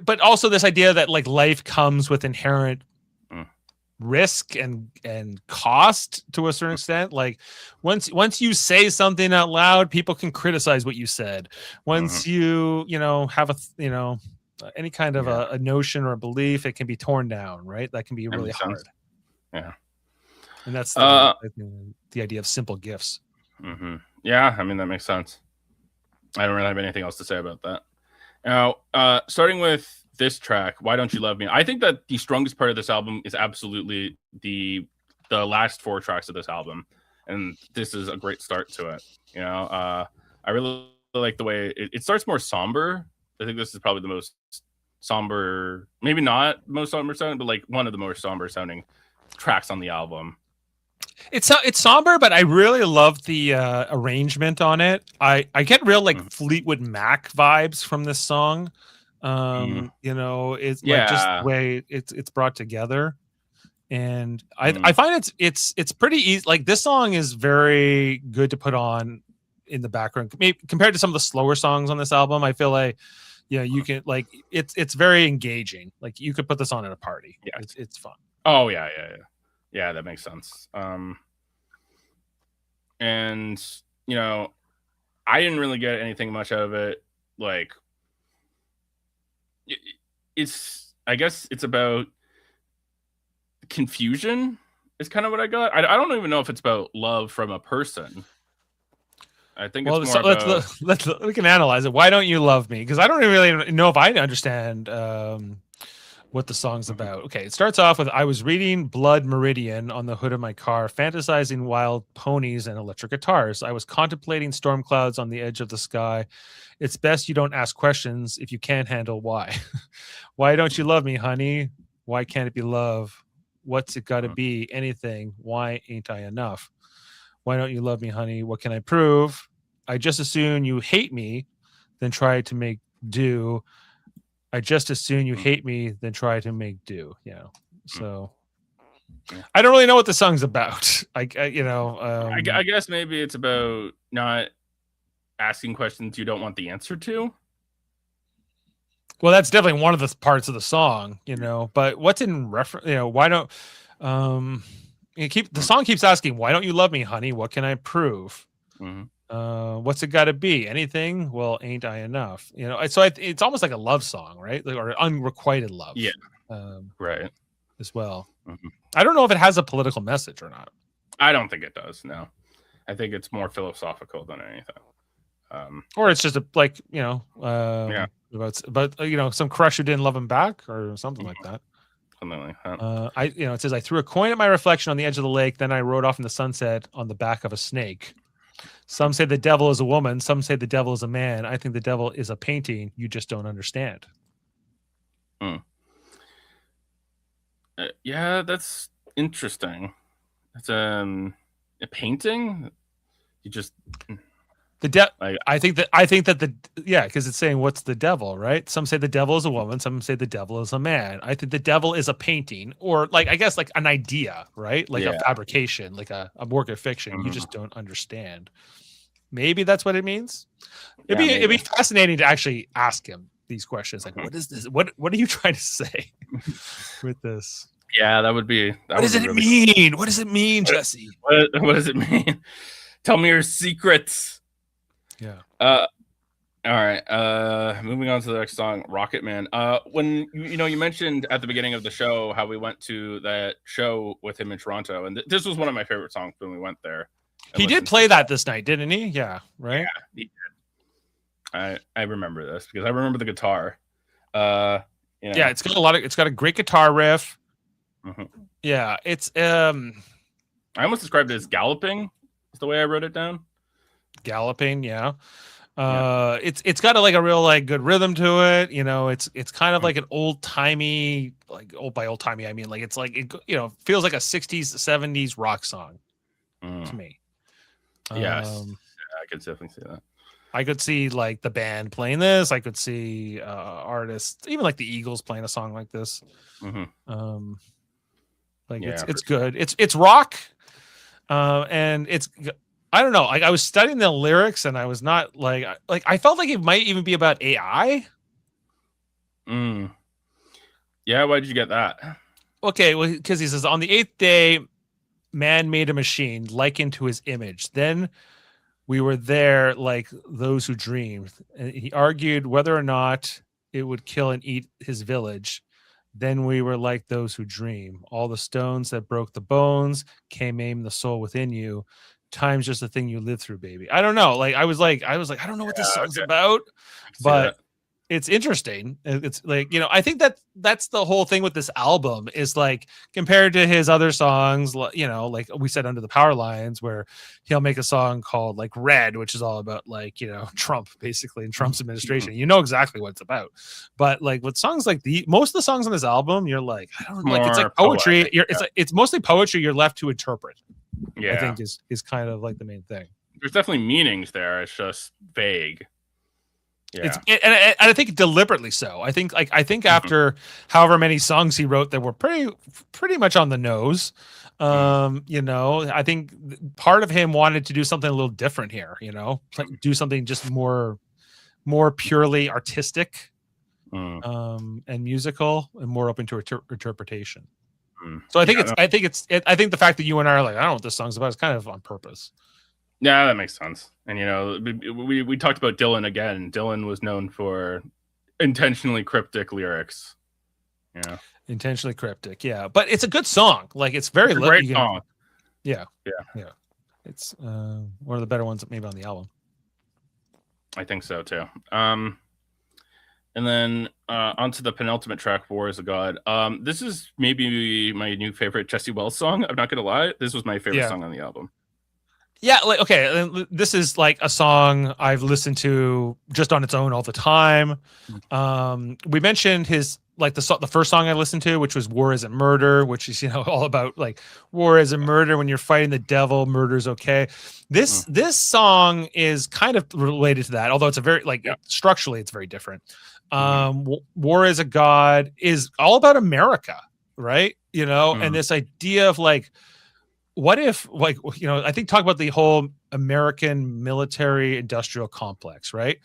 but also this idea that like life comes with inherent risk and cost to a certain extent. Like once you say something out loud, people can criticize what you said. Once you know, have any kind of a notion or a belief, it can be torn down, right? That can be really hard. Yeah. And that's the idea of simple gifts. Yeah, I mean, that makes sense. I don't really have anything else to say about that. Now, starting with this track, "Why Don't You Love Me," I think that the strongest part of this album is absolutely the last 4 tracks of this album, and this is a great start to it. I really like the way it starts more somber. I think this is probably the most somber, maybe not most somber sounding, but like one of the more somber sounding tracks on the album. It's somber, but I really love the arrangement on it. I get real like Fleetwood Mac vibes from this song. It's like just the way it's brought together, and I find it's pretty easy. Like this song is very good to put on in the background, maybe compared to some of the slower songs on this album. I feel like you can like it's very engaging. Like you could put this on at a party. Yeah, it's fun. Oh yeah. Yeah, that makes sense. And I didn't really get anything much out of it. Like, I guess it's about confusion. Is kind of what I got. I don't even know if it's about love from a person. I think it's more about... we can analyze it. Why don't you love me? Because I don't really know if I understand what the song's about. Okay, it starts off with, "I was reading Blood Meridian on the hood of my car, fantasizing wild ponies and electric guitars. I was contemplating storm clouds on the edge of the sky. It's best you don't ask questions if you can't handle why. Why don't you love me, honey? Why can't it be love? What's it got to be? Anything. Why ain't I enough? Why don't you love me, honey? What can I prove? I just as soon you hate me than try to make do. I just as soon you hate me than try to make do." So I don't really know what the song's about. I guess maybe it's about not asking questions you don't want the answer to. Well, that's definitely one of the parts of the song, but what's in reference, why don't the song keeps asking, "Why don't you love me, honey? What can I prove? What's it got to be? Anything? Well, ain't I enough?" So it's almost like a love song, right? Or unrequited love. Yeah. Right. As well. I don't know if it has a political message or not. I don't think it does. No, I think it's more philosophical than anything. Or it's just about some crush who didn't love him back or something like that. Something like that. It says, "I threw a coin at my reflection on the edge of the lake. Then I rode off in the sunset on the back of a snake. Some say the devil is a woman. Some say the devil is a man. I think the devil is a painting. You just don't understand." Yeah, that's interesting. It's a painting. You just I think that because it's saying what's the devil, right? Some say the devil is a woman. Some say the devil is a man. I think the devil is a painting, or I guess an idea, right? Like a fabrication, like a work of fiction. You just don't understand. Maybe that's what it means. It'd be fascinating to actually ask him these questions. Like, what is this? What are you trying to say with this? Yeah, that would be. What does it mean? What does it mean, Jesse? What does it mean? Tell me your secrets. Yeah. All right. Moving on to the next song, "Rocket Man." When you mentioned at the beginning of the show how we went to that show with him in Toronto, and this was one of my favorite songs when we went there. He did play that this night, didn't he? Yeah. Right. Yeah, he did. I remember this because I remember the guitar. Yeah, it's got a great guitar riff. Yeah, it's I almost described it as galloping. Is the way I wrote it down. Galloping, yeah. It's got a real good rhythm to it. It's kind of like an old timey, by old timey I mean it feels like a 60s 70s rock song to me. Yes, I could definitely see that. I could see the band playing this. I could see artists, even the Eagles, playing a song like this. It's good. It's rock, and it's. I don't know. I was studying the lyrics, and I was not I felt like it might even be about AI. Yeah, why did you get that? Okay, well, because he says, "On the 8th day, man made a machine likened to his image. Then we were there like those who dreamed. And he argued whether or not it would kill and eat his village. Then we were like those who dream. All the stones that broke the bones came aim the soul within you. Time's just a thing you live through, baby." I don't know. I was like, I don't know what this song's about, but it's interesting. It's like, I think that's the whole thing with this album is like compared to his other songs, like we said, Under the Power Lines, where he'll make a song called like Red, which is all about like, Trump basically and Trump's administration. You know exactly what it's about. But like with songs like most of the songs on this album, you're like, I don't like, it's like poetry. It's mostly poetry you're left to interpret. Yeah. I think is kind of like the main thing. There's definitely meanings there. It's just vague. Yeah. And I think deliberately so. I think after however many songs he wrote that were pretty much on the nose, I think part of him wanted to do something a little different here, like do something just more purely artistic, and musical and more open to interpretation. So I think I think the fact that you and I are like, I don't know what this song's about is kind of on purpose. Yeah, that makes sense. And we talked about Dylan again. Dylan was known for intentionally cryptic lyrics. Yeah, intentionally cryptic. Yeah, but it's a good song. Like it's very great song. Yeah. It's one of the better ones maybe on the album. I think so too. And then onto the penultimate track, War is a God. This is maybe my new favorite Jesse Wells song. I'm not gonna lie. This was my favorite song on the album. Yeah, like okay, this is like a song I've listened to just on its own all the time. We mentioned his like the first song I listened to, which was "War Isn't Murder," which is all about like war isn't murder when you're fighting the devil, murder's okay. This song is kind of related to that, although it's a very structurally it's very different. War is a God is all about America, right? And this idea of like, what if I think talk about the whole American military industrial complex, right?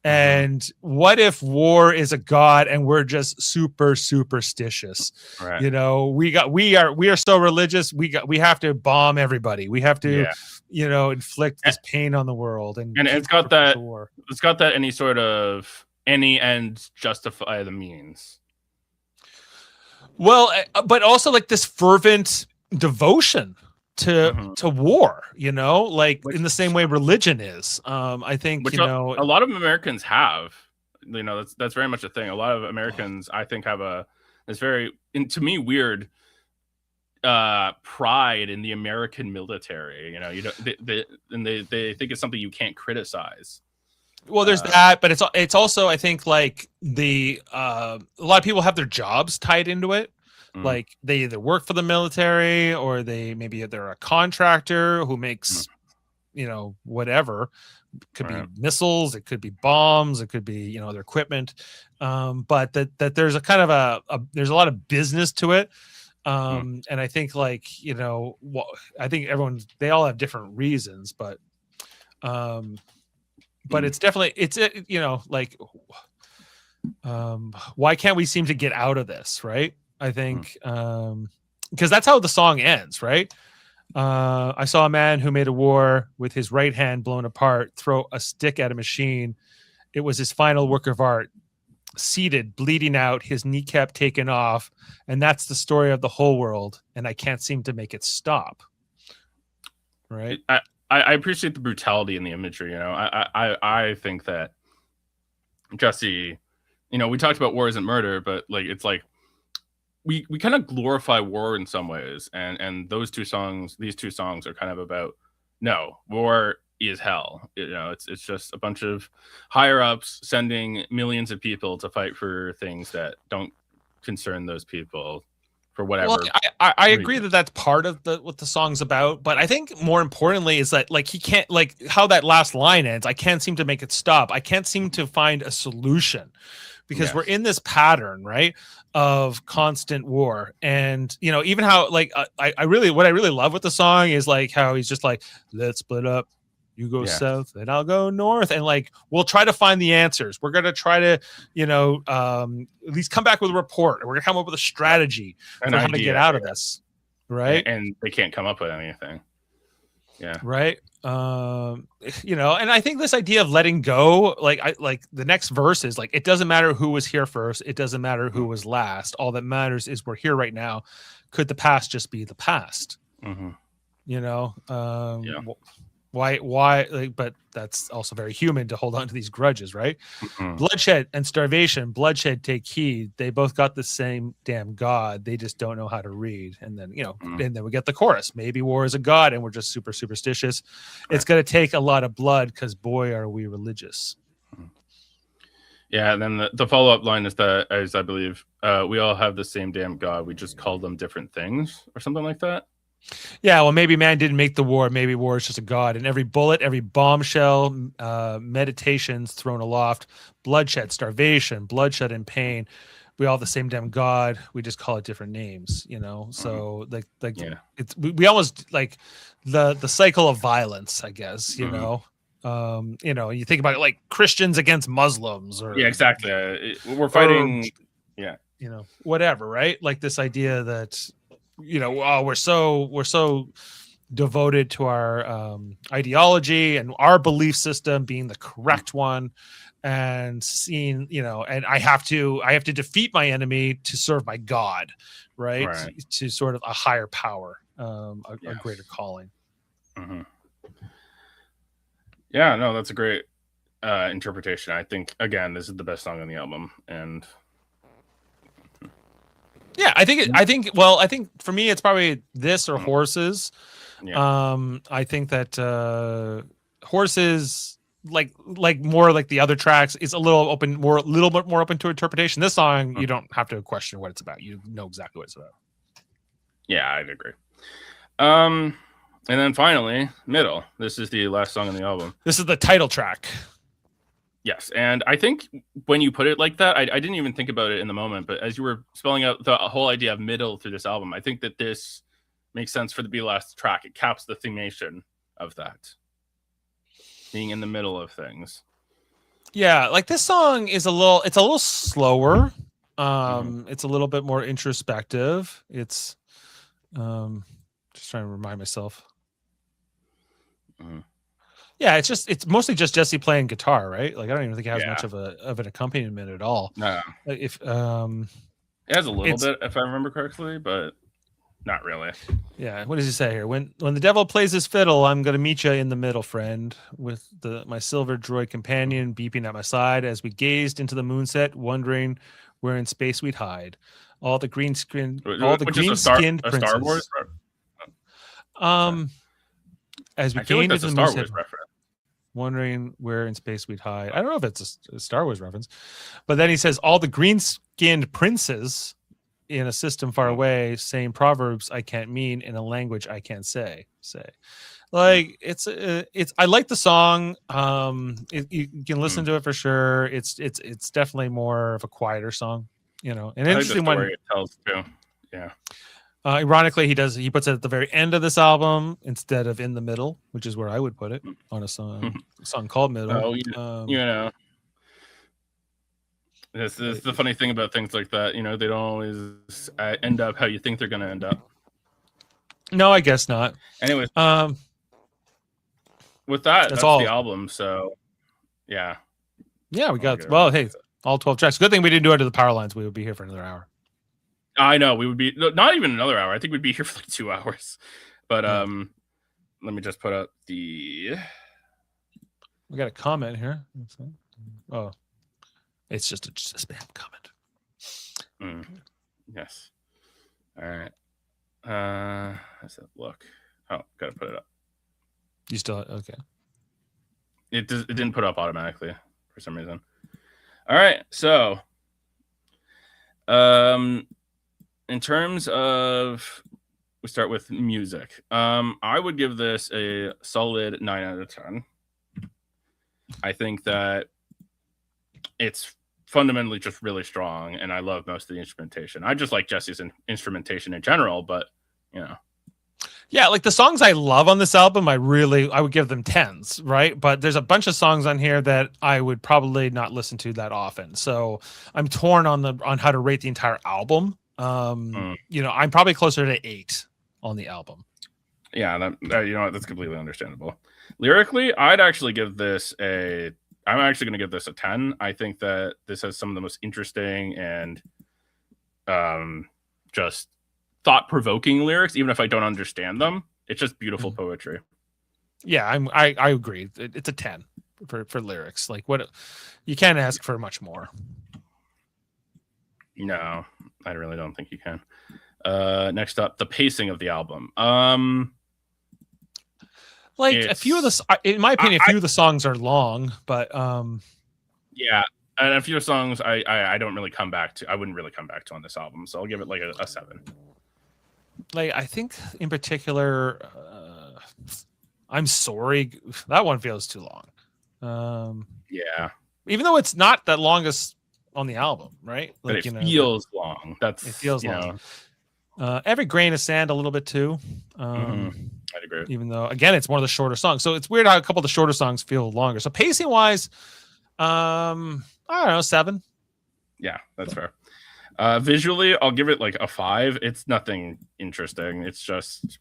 And what if war is a god and we're just super superstitious? Right. We are so religious. We have to bomb everybody. We have to, inflict this pain on the world. And it's got that. It's got that any end justify the means. Well, but also like this fervent devotion to war, like in the same way religion is. I think a lot of Americans have, that's very much a thing. A lot of Americans, I think, have this very, to me, weird pride in the American military. They think it's something you can't criticize. Well, there's that, but it's also, I think, like a lot of people have their jobs tied into it. Like they either work for the military or they're a contractor who makes, whatever. It could be missiles, it could be bombs, it could be, their equipment. But that there's a kind of there's a lot of business to it. And I think I think they all have different reasons, but it's definitely, why can't we seem to get out of this? Right. I think because that's how the song ends, right? I saw a man who made a war with his right hand blown apart, throw a stick at a machine. It was his final work of art. Seated, bleeding out, his kneecap taken off, and that's the story of the whole world, and I can't seem to make it stop. Right? I appreciate the brutality in the imagery. I think that Jesse, we talked about War Isn't Murder, but it's like we kind of glorify war in some ways, and these two songs are kind of about no, war is hell. It's just a bunch of higher ups sending millions of people to fight for things that don't concern those people for whatever. Well, I agree that that's part of what the song's about, but I think more importantly is that he can't, how that last line ends. I can't seem to make it stop. I can't seem to find a solution because we're in this pattern, right, of constant war. And even how what I really love with the song is how he's just let's split up. You go south and I'll go north. And we'll try to find the answers. We're going to try to, at least come back with a report. We're going to come up with a strategy for how to get out of this. Right. And they can't come up with anything. Yeah. Right. And I think this idea of letting go, the next verse is it doesn't matter who was here first. It doesn't matter who was last. All that matters is we're here right now. Could the past just be the past? Why like, but that's also very human to hold on to these grudges, right? Mhm. Bloodshed and starvation, bloodshed, take heed. They both got the same damn God. They just don't know how to read. And then, Mhm. and then we get the chorus. Maybe war is a god and we're just super superstitious. Right. It's going to take a lot of blood because boy, are we religious. Yeah, and then the follow-up line is that, as I believe, we all have the same damn God. We just call them different things or something like that. Yeah, well, maybe man didn't make the war. Maybe war is just a god. And every bullet, every bombshell, meditations thrown aloft, bloodshed, starvation, bloodshed and pain. We all have the same damn god. We just call it different names, So like Yeah. it's we almost like the cycle of violence, I guess. Mhm. You think about it like Christians against Muslims, or Yeah, exactly. We're or fighting. Yeah. whatever, right? Like this idea that we're so devoted to our ideology and our belief system being the correct one, and seeing and I have to defeat my enemy to serve my God, right? Right. To sort of a higher power, a greater Yes. calling. Hmm. Yeah. No, that's a great interpretation. I think again, this is the best song on the album, and Yeah, I think for me it's probably this or Horses. yeah. I think that Horses, like more like the other tracks, is a little bit more open to interpretation. This song, you don't have to question what it's about. You know exactly what it's about. Yeah, I'd agree. And then finally, Middle. This is the last song on the album. This is the title track. Yes, and I think when you put it like that, I didn't even think about it in the moment, but as you were spelling out the whole idea of middle through this album, I think that this makes sense for the be last track. It caps the themation of that, being in the middle of things. Yeah, like this song is a little slower. It's a little bit more introspective. It's just trying to remind myself. Yeah, it's mostly just Jesse playing guitar, right? Like I don't even think it has much of an accompaniment at all. No, Like if it has a little bit, if I remember correctly, but not really. Yeah, what does he say here? When the devil plays his fiddle, I'm gonna meet you in the middle, friend, with my silver droid companion beeping at my side as we gazed into the moonset, wondering where in space we'd hide. All the green skinned Star Wars. As we I feel like gained that's into a the Star moonset, Wars reference. wondering where in space we'd hide. I don't know if it's a Star Wars reference, but then he says all the green-skinned princes in a system far away saying proverbs I can't mean in a language I can't say. Like it's I like the song. You can listen to it for sure. It's definitely more of a quieter song, an interesting one. It tells too. Yeah. Ironically, he puts it at the very end of this album instead of in the middle, which is where I would put it on a song called Middle. Oh, this is the funny thing about things like that. They don't always end up how you think they're going to end up. No, I guess not. Anyways, with that's all the album. So, yeah. Yeah, we got. Well, hey, all 12 tracks. Good thing we didn't do it to the power lines. We would be here for another hour. I know we would be not even another hour. I think we'd be here for like 2 hours. But let me just put up the. We got a comment here. Oh, it's just a spam comment. Yes. All right. Let's look. Oh, gotta put it up. You still okay? It didn't put up automatically for some reason. All right, so in terms of, we start with music. I would give this a solid 9 out of 10. I think that it's fundamentally just really strong, and I love most of the instrumentation. I just like Jesse's instrumentation in general, but yeah, like the songs I love on this album, I would give them 10s, right? But there's a bunch of songs on here that I would probably not listen to that often. So I'm torn on how to rate the entire album. I'm probably closer to 8 on the album. Yeah, that's completely understandable. Lyrically, I'm actually going to give this a 10. I think that this has some of the most interesting and just thought-provoking lyrics, even if I don't understand them. It's just beautiful poetry. Yeah, I agree. It's a 10 for lyrics. Like what you can't ask for much more. No, I really don't think you can. Next up, the pacing of the album. Like a few of the, in my opinion, a few of the songs are long, but yeah, and a few songs I don't really come back to. I wouldn't really come back to on this album, so I'll give it like a 7. Like I think in particular, I'm sorry, that one feels too long. Yeah, even though it's not the longest on the album, right? Like, but it feels long. It feels long. Every grain of sand a little bit too. I'd agree. Even though again it's one of the shorter songs, so it's weird how a couple of the shorter songs feel longer. So pacing wise, I don't know, 7. Yeah, that's fair. Visually, I'll give it like a 5. It's nothing interesting. It's just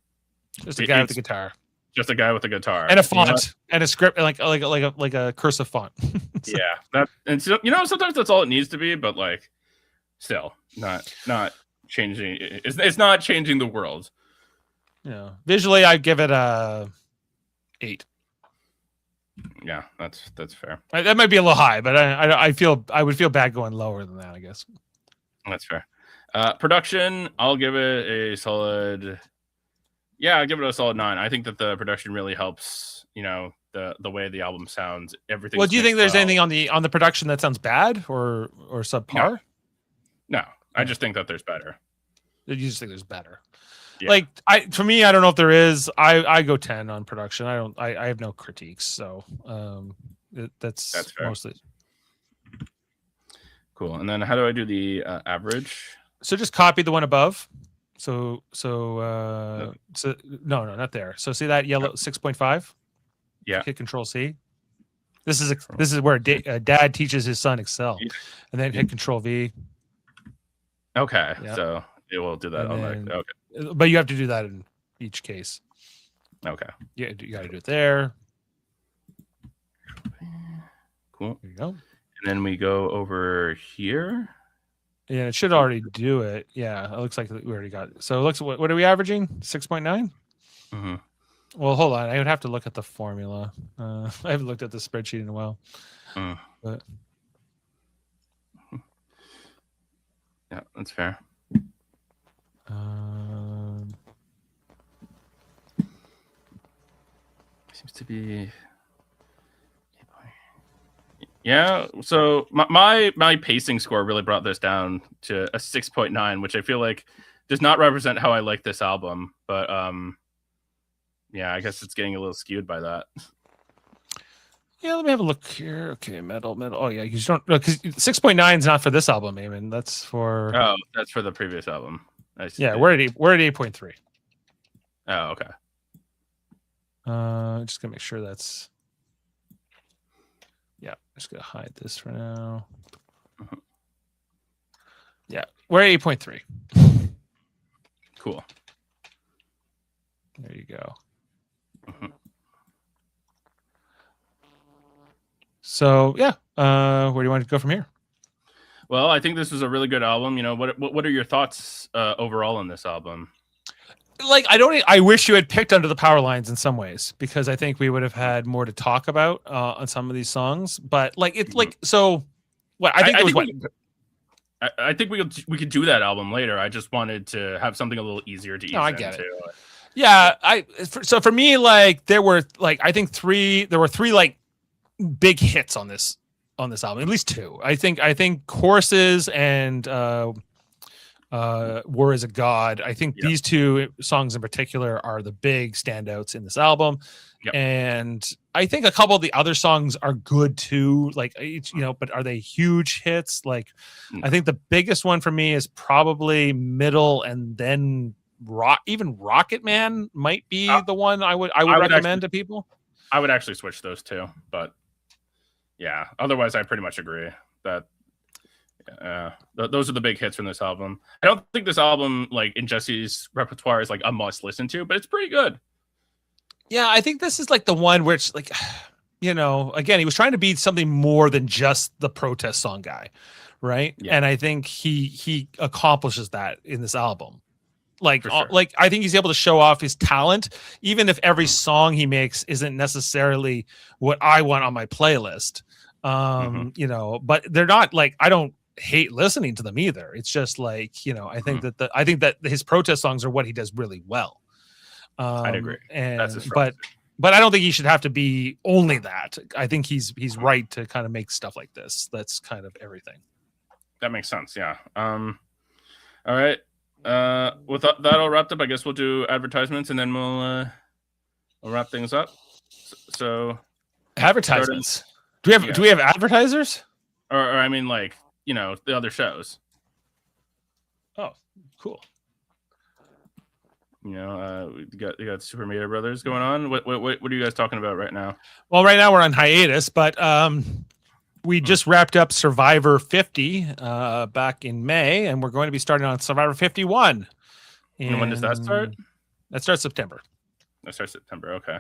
a guy with a guitar. Just a guy with a guitar and a font and a script, like a cursive font. So. Yeah, that and so, sometimes that's all it needs to be, but like still not changing. It's not changing the world. Yeah, visually, I'd give it a 8. Yeah, that's fair. That might be a little high, but I would feel bad going lower than that, I guess. That's fair. Production, I'll give it a solid. Yeah, I'll give it a solid 9. I think that the production really helps. The way the album sounds. Everything. Well, do you think there's anything on the production that sounds bad or subpar? No, I just think that there's better. You just think there's better. Yeah. Like for me, I don't know if there is. I go 10 on production. I have no critiques, so that's fair. Mostly cool. And then how do I do the average? So just copy the one above. So no, not there. So see that yellow 6.5? Yeah. Hit Control C. This is where a dad teaches his son Excel, and then hit Control V. Okay, yep. So it will do that. Okay, but you have to do that in each case. Okay. Yeah, you got to do it there. Cool. There you go. And then we go over here. Yeah, it should already do it. Yeah, it looks like we already got it. So it looks. What are we averaging? 6.9. Mm-hmm. Well, hold on. I would have to look at the formula. I haven't looked at the spreadsheet in a while. But yeah, that's fair. Seems to be. Yeah, so my pacing score really brought this down to a 6.9, which I feel like does not represent how I like this album. But yeah, I guess it's getting a little skewed by that. Yeah, let me have a look here. Okay, metal. Oh yeah, you don't because 6.9 is not for this album, Eamon. That's for that's for the previous album. Yeah, we're at 8.3. Oh, okay. Just gonna make sure that's. Yeah, I'm just gonna hide this for now. Yeah, we're at 8.3. Cool. There you go. So yeah, where do you want to go from here? Well, I think this is a really good album. What are your thoughts overall on this album? Like, I wish you had picked Under the Power Lines in some ways, because I think we would have had more to talk about on some of these songs. But like, it's like, so what I think we could do that album later. I just wanted to have something a little easier to ease I get into. It. Yeah, so for me, like there were three like big hits on this album, at least 2. I think Choruses and War is a God. I think these 2 songs in particular are the big standouts in this album. Yep. And I think a couple of the other songs are good too, like but are they huge hits? Like I think the biggest one for me is probably Middle, and then Rocket Man might be the one I would recommend to people. I would actually switch those 2, but yeah, otherwise I pretty much agree that those are the big hits from this album. I don't think this album, like in Jesse's repertoire, is like a must listen to, but it's pretty good. Yeah, I think this is like the one where it's like, again, he was trying to be something more than just the protest song guy, right? Yeah. And I think he accomplishes that in this album. Like, For sure. like I think he's able to show off his talent, even if every song he makes isn't necessarily what I want on my playlist. You know, but they're not like, I don't hate listening to them either. It's just like, you know, I think that his protest songs are what he does really well. I'd agree. And That's his strong suit. but I don't think he should have to be only that. I think he's right to kind of make stuff like this. That's kind of everything. That makes sense. Yeah. All right. With that all wrapped up, I guess we'll do advertisements and then we'll wrap things up. So advertisements. Do we have advertisers? Or I mean, like, you know, the other shows. Oh, cool. You know, you got Super Mario Brothers going on. What are you guys talking about right now? Well, right now we're on hiatus, but we just wrapped up Survivor 50 back in May, and we're going to be starting on Survivor 51. And when does that start? That starts September. That starts September. Okay.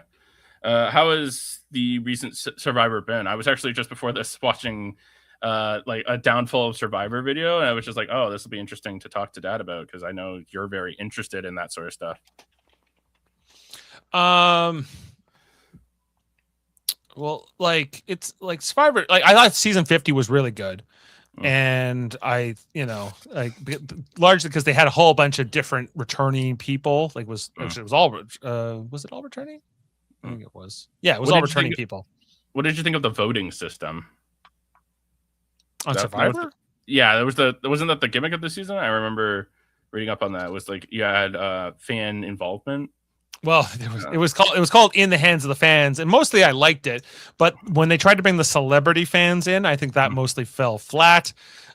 How has the recent Survivor been? I was actually just before this watching like a downfall of Survivor video, and I was just like, oh, this will be interesting to talk to Dad about, because I know you're very interested in that sort of stuff. Well, like, it's like Survivor, like, I thought season 50 was really good. And I, you know, like, largely because they had a whole bunch of different returning people. Like, it was all was it all returning? I think it was. Yeah, it was all returning people. What did you think of the voting system On Survivor? Yeah, wasn't that the gimmick of the season? I remember reading up on that. It was like you had fan involvement. Well, it was called In the Hands of the Fans, and mostly I liked it. But when they tried to bring the celebrity fans in, I think that mostly fell flat.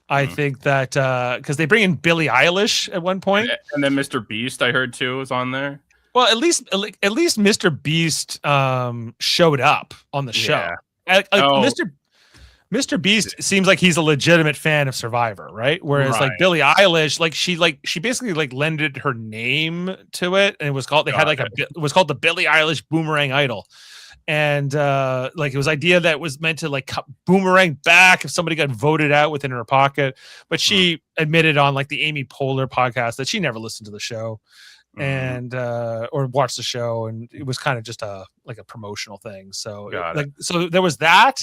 I think that because they bring in Billie Eilish at one point, and then Mr. Beast, I heard too, was on there. Well, at least Mr. Beast showed up on the show. Mr. Beast seems like he's a legitimate fan of Survivor, right? Whereas like Billie Eilish, she basically like lended her name to it, and it was called it was called the Billie Eilish Boomerang Idol. And like, it was idea that was meant to like boomerang back if somebody got voted out within her pocket. But she admitted on like the Amy Poehler podcast that she never listened to the show and or watched the show, and it was kind of just a promotional thing. So so there was that.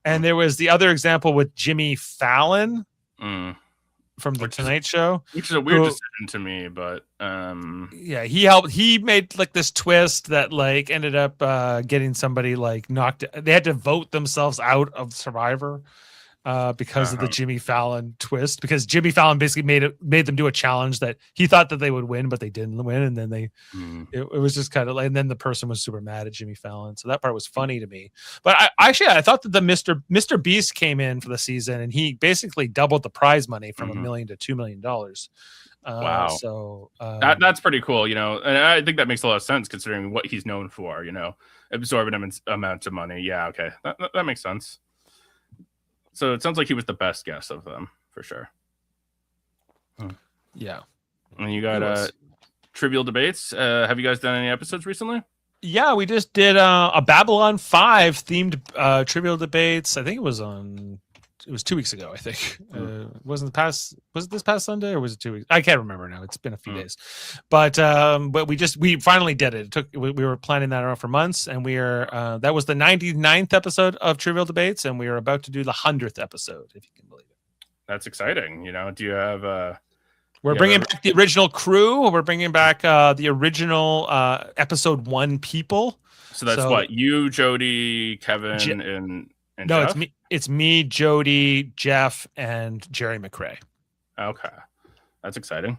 And there was the other example with Jimmy Fallon from the Tonight Show, which is a weird decision to me, but yeah, he made like this twist that like ended up getting somebody like knocked. They had to vote themselves out of Survivor because of the Jimmy Fallon twist, because Jimmy Fallon basically made them do a challenge that he thought that they would win, but they didn't win. And then it was just kind of like, and then the person was super mad at Jimmy Fallon. So that part was funny to me. But I thought that the Mr. Beast came in for the season, and he basically doubled the prize money from $1 million to $2 million. Wow. So that's pretty cool, you know, and I think that makes a lot of sense considering what he's known for, you know, absorbing amounts of money. Yeah. Okay. That makes sense. So it sounds like he was the best guest of them, for sure. Yeah. And you got Trivial Debates. Have you guys done any episodes recently? Yeah, we just did a Babylon 5 themed Trivial Debates. I think it was 2 weeks ago, I think. Was it this past Sunday, or was it 2 weeks? I can't remember now. It's been a few days. But we finally did it. We were planning that out for months, and that was the 99th episode of Trivial Debates, and we are about to do the 100th episode, if you can believe it. That's exciting. You know, do you have we're bringing back the original crew. We're bringing back the original episode 1 people. So that's what, you, Jody, Kevin, and no, Jeff? It's me, Jody, Jeff, and Jerry McRae. Okay, that's exciting.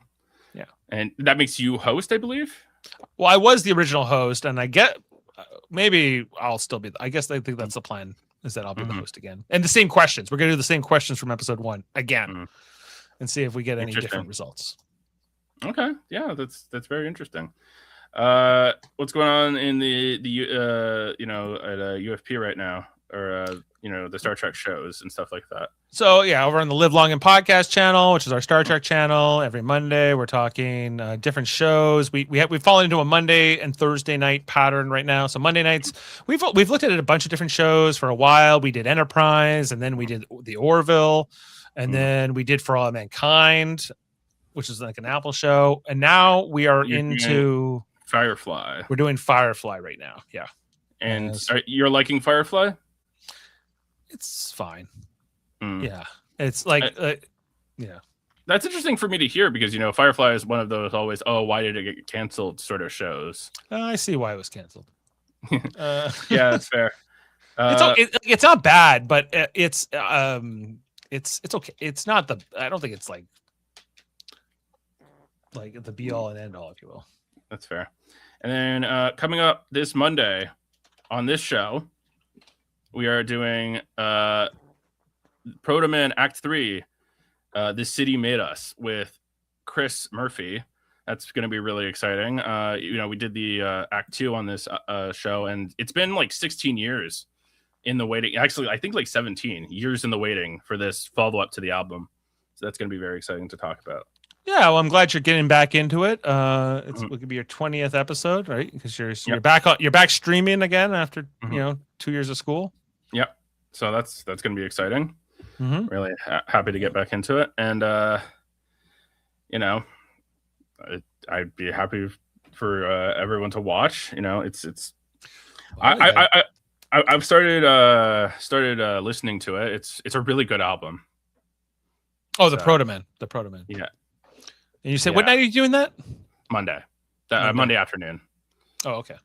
Yeah, and that makes you host, I believe. Well, I was the original host, and I get maybe I'll still be. I guess I think that's the plan, is that I'll be the host again, and the same questions. We're gonna do the same questions from episode 1 again, and see if we get any different results. Okay, yeah, that's very interesting. What's going on in the you know, at UFP right now, or you know, the Star Trek shows and stuff like that? So yeah, over on the Live Long and Podcast channel, which is our Star Trek channel, every Monday we're talking different shows. We've fallen into a Monday and Thursday night pattern right now. So Monday nights we've looked at a bunch of different shows for a while. We did Enterprise, and then we did the Orville, and then we did For All Mankind, which is like an Apple show, and now we are into Firefly. We're doing Firefly right now. Yeah. And you're liking Firefly? It's fine. Mm. Yeah. It's like, yeah. That's interesting for me to hear because, Firefly is one of those always, why did it get canceled sort of shows. I see why it was canceled. Yeah, that's fair. It's not bad, but it's okay. It's not I don't think it's like the be all and end all, if you will. That's fair. And then coming up this Monday on this show, we are doing Proto Man Act 3, This City Made Us, with Chris Murphy. That's going to be really exciting. We did the Act 2 on this show, and it's been like 16 years in the waiting. Actually, I think like 17 years in the waiting for this follow-up to the album. So that's going to be very exciting to talk about. Yeah, well, I'm glad you're getting back into it. It could be your 20th episode, right? Because you're back streaming again after 2 years of school. Yep. So that's going to be exciting. Mm-hmm. Really happy to get back into it, and I'd be happy for everyone to watch. It's. I've started listening to it. It's a really good album. Oh, the Proto Man. Yeah. And you said, what night are you doing that? Monday afternoon. Oh, okay.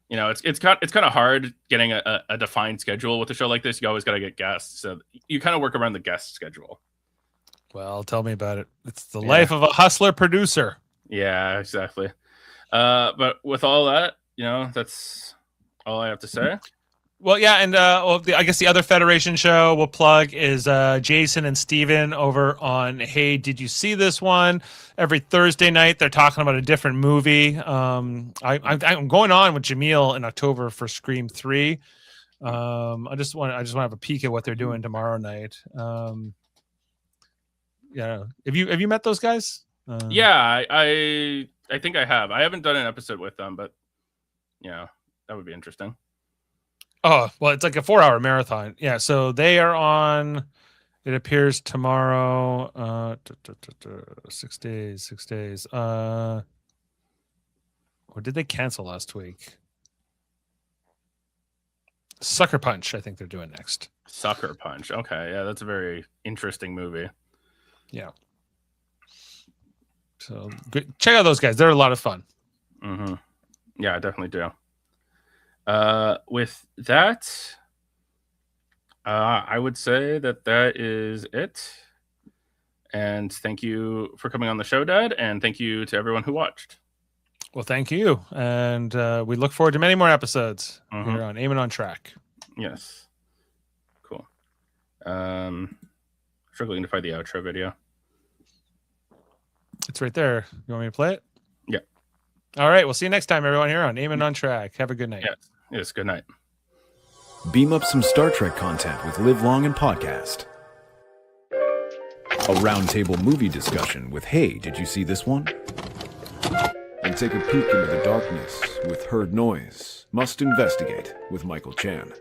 It's kind of hard getting a defined schedule with a show like this. You always got to get guests, so you kind of work around the guest schedule. Well, tell me about it. It's the life of a hustler producer. Yeah, exactly. But with all that, that's all I have to say. Well, yeah, and I guess the other Federation show we'll plug is Jason and Steven over on Hey, Did You See This One? Every Thursday night, they're talking about a different movie. I'm going on with Jameel in October for Scream 3. I just want to have a peek at what they're doing tomorrow night. Yeah, have you met those guys? Yeah, I think I have. I haven't done an episode with them, but that would be interesting. Oh, well, it's like a 4-hour marathon. Yeah, so they are on, it appears tomorrow, 6 days. Or did they cancel last week? Sucker Punch, I think they're doing next. Sucker Punch. Okay, yeah, that's a very interesting movie. Yeah. So check out those guys. They're a lot of fun. Mm-hmm. Yeah, I definitely do. With that, I would say that is it. And thank you for coming on the show, Dad. And thank you to everyone who watched. Well, thank you. And we look forward to many more episodes here on Eamon on Track. Yes. Cool. Struggling to find the outro video. It's right there. You want me to play it? Yeah. All right. We'll see you next time, everyone, here on Eamon on Track. Have a good night. Yes. Good night. Beam up some Star Trek content with Live Long and Podcast. A roundtable movie discussion with Hey, Did You See This One? And take a peek into the darkness with Heard Noise, Must Investigate with Michael Chan.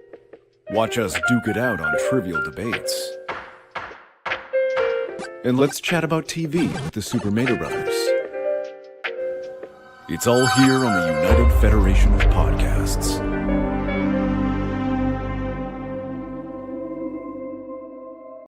Watch us duke it out on trivial debates. And let's chat about TV with the Super Mario Brothers. It's all here on the United Federation of Podcasts.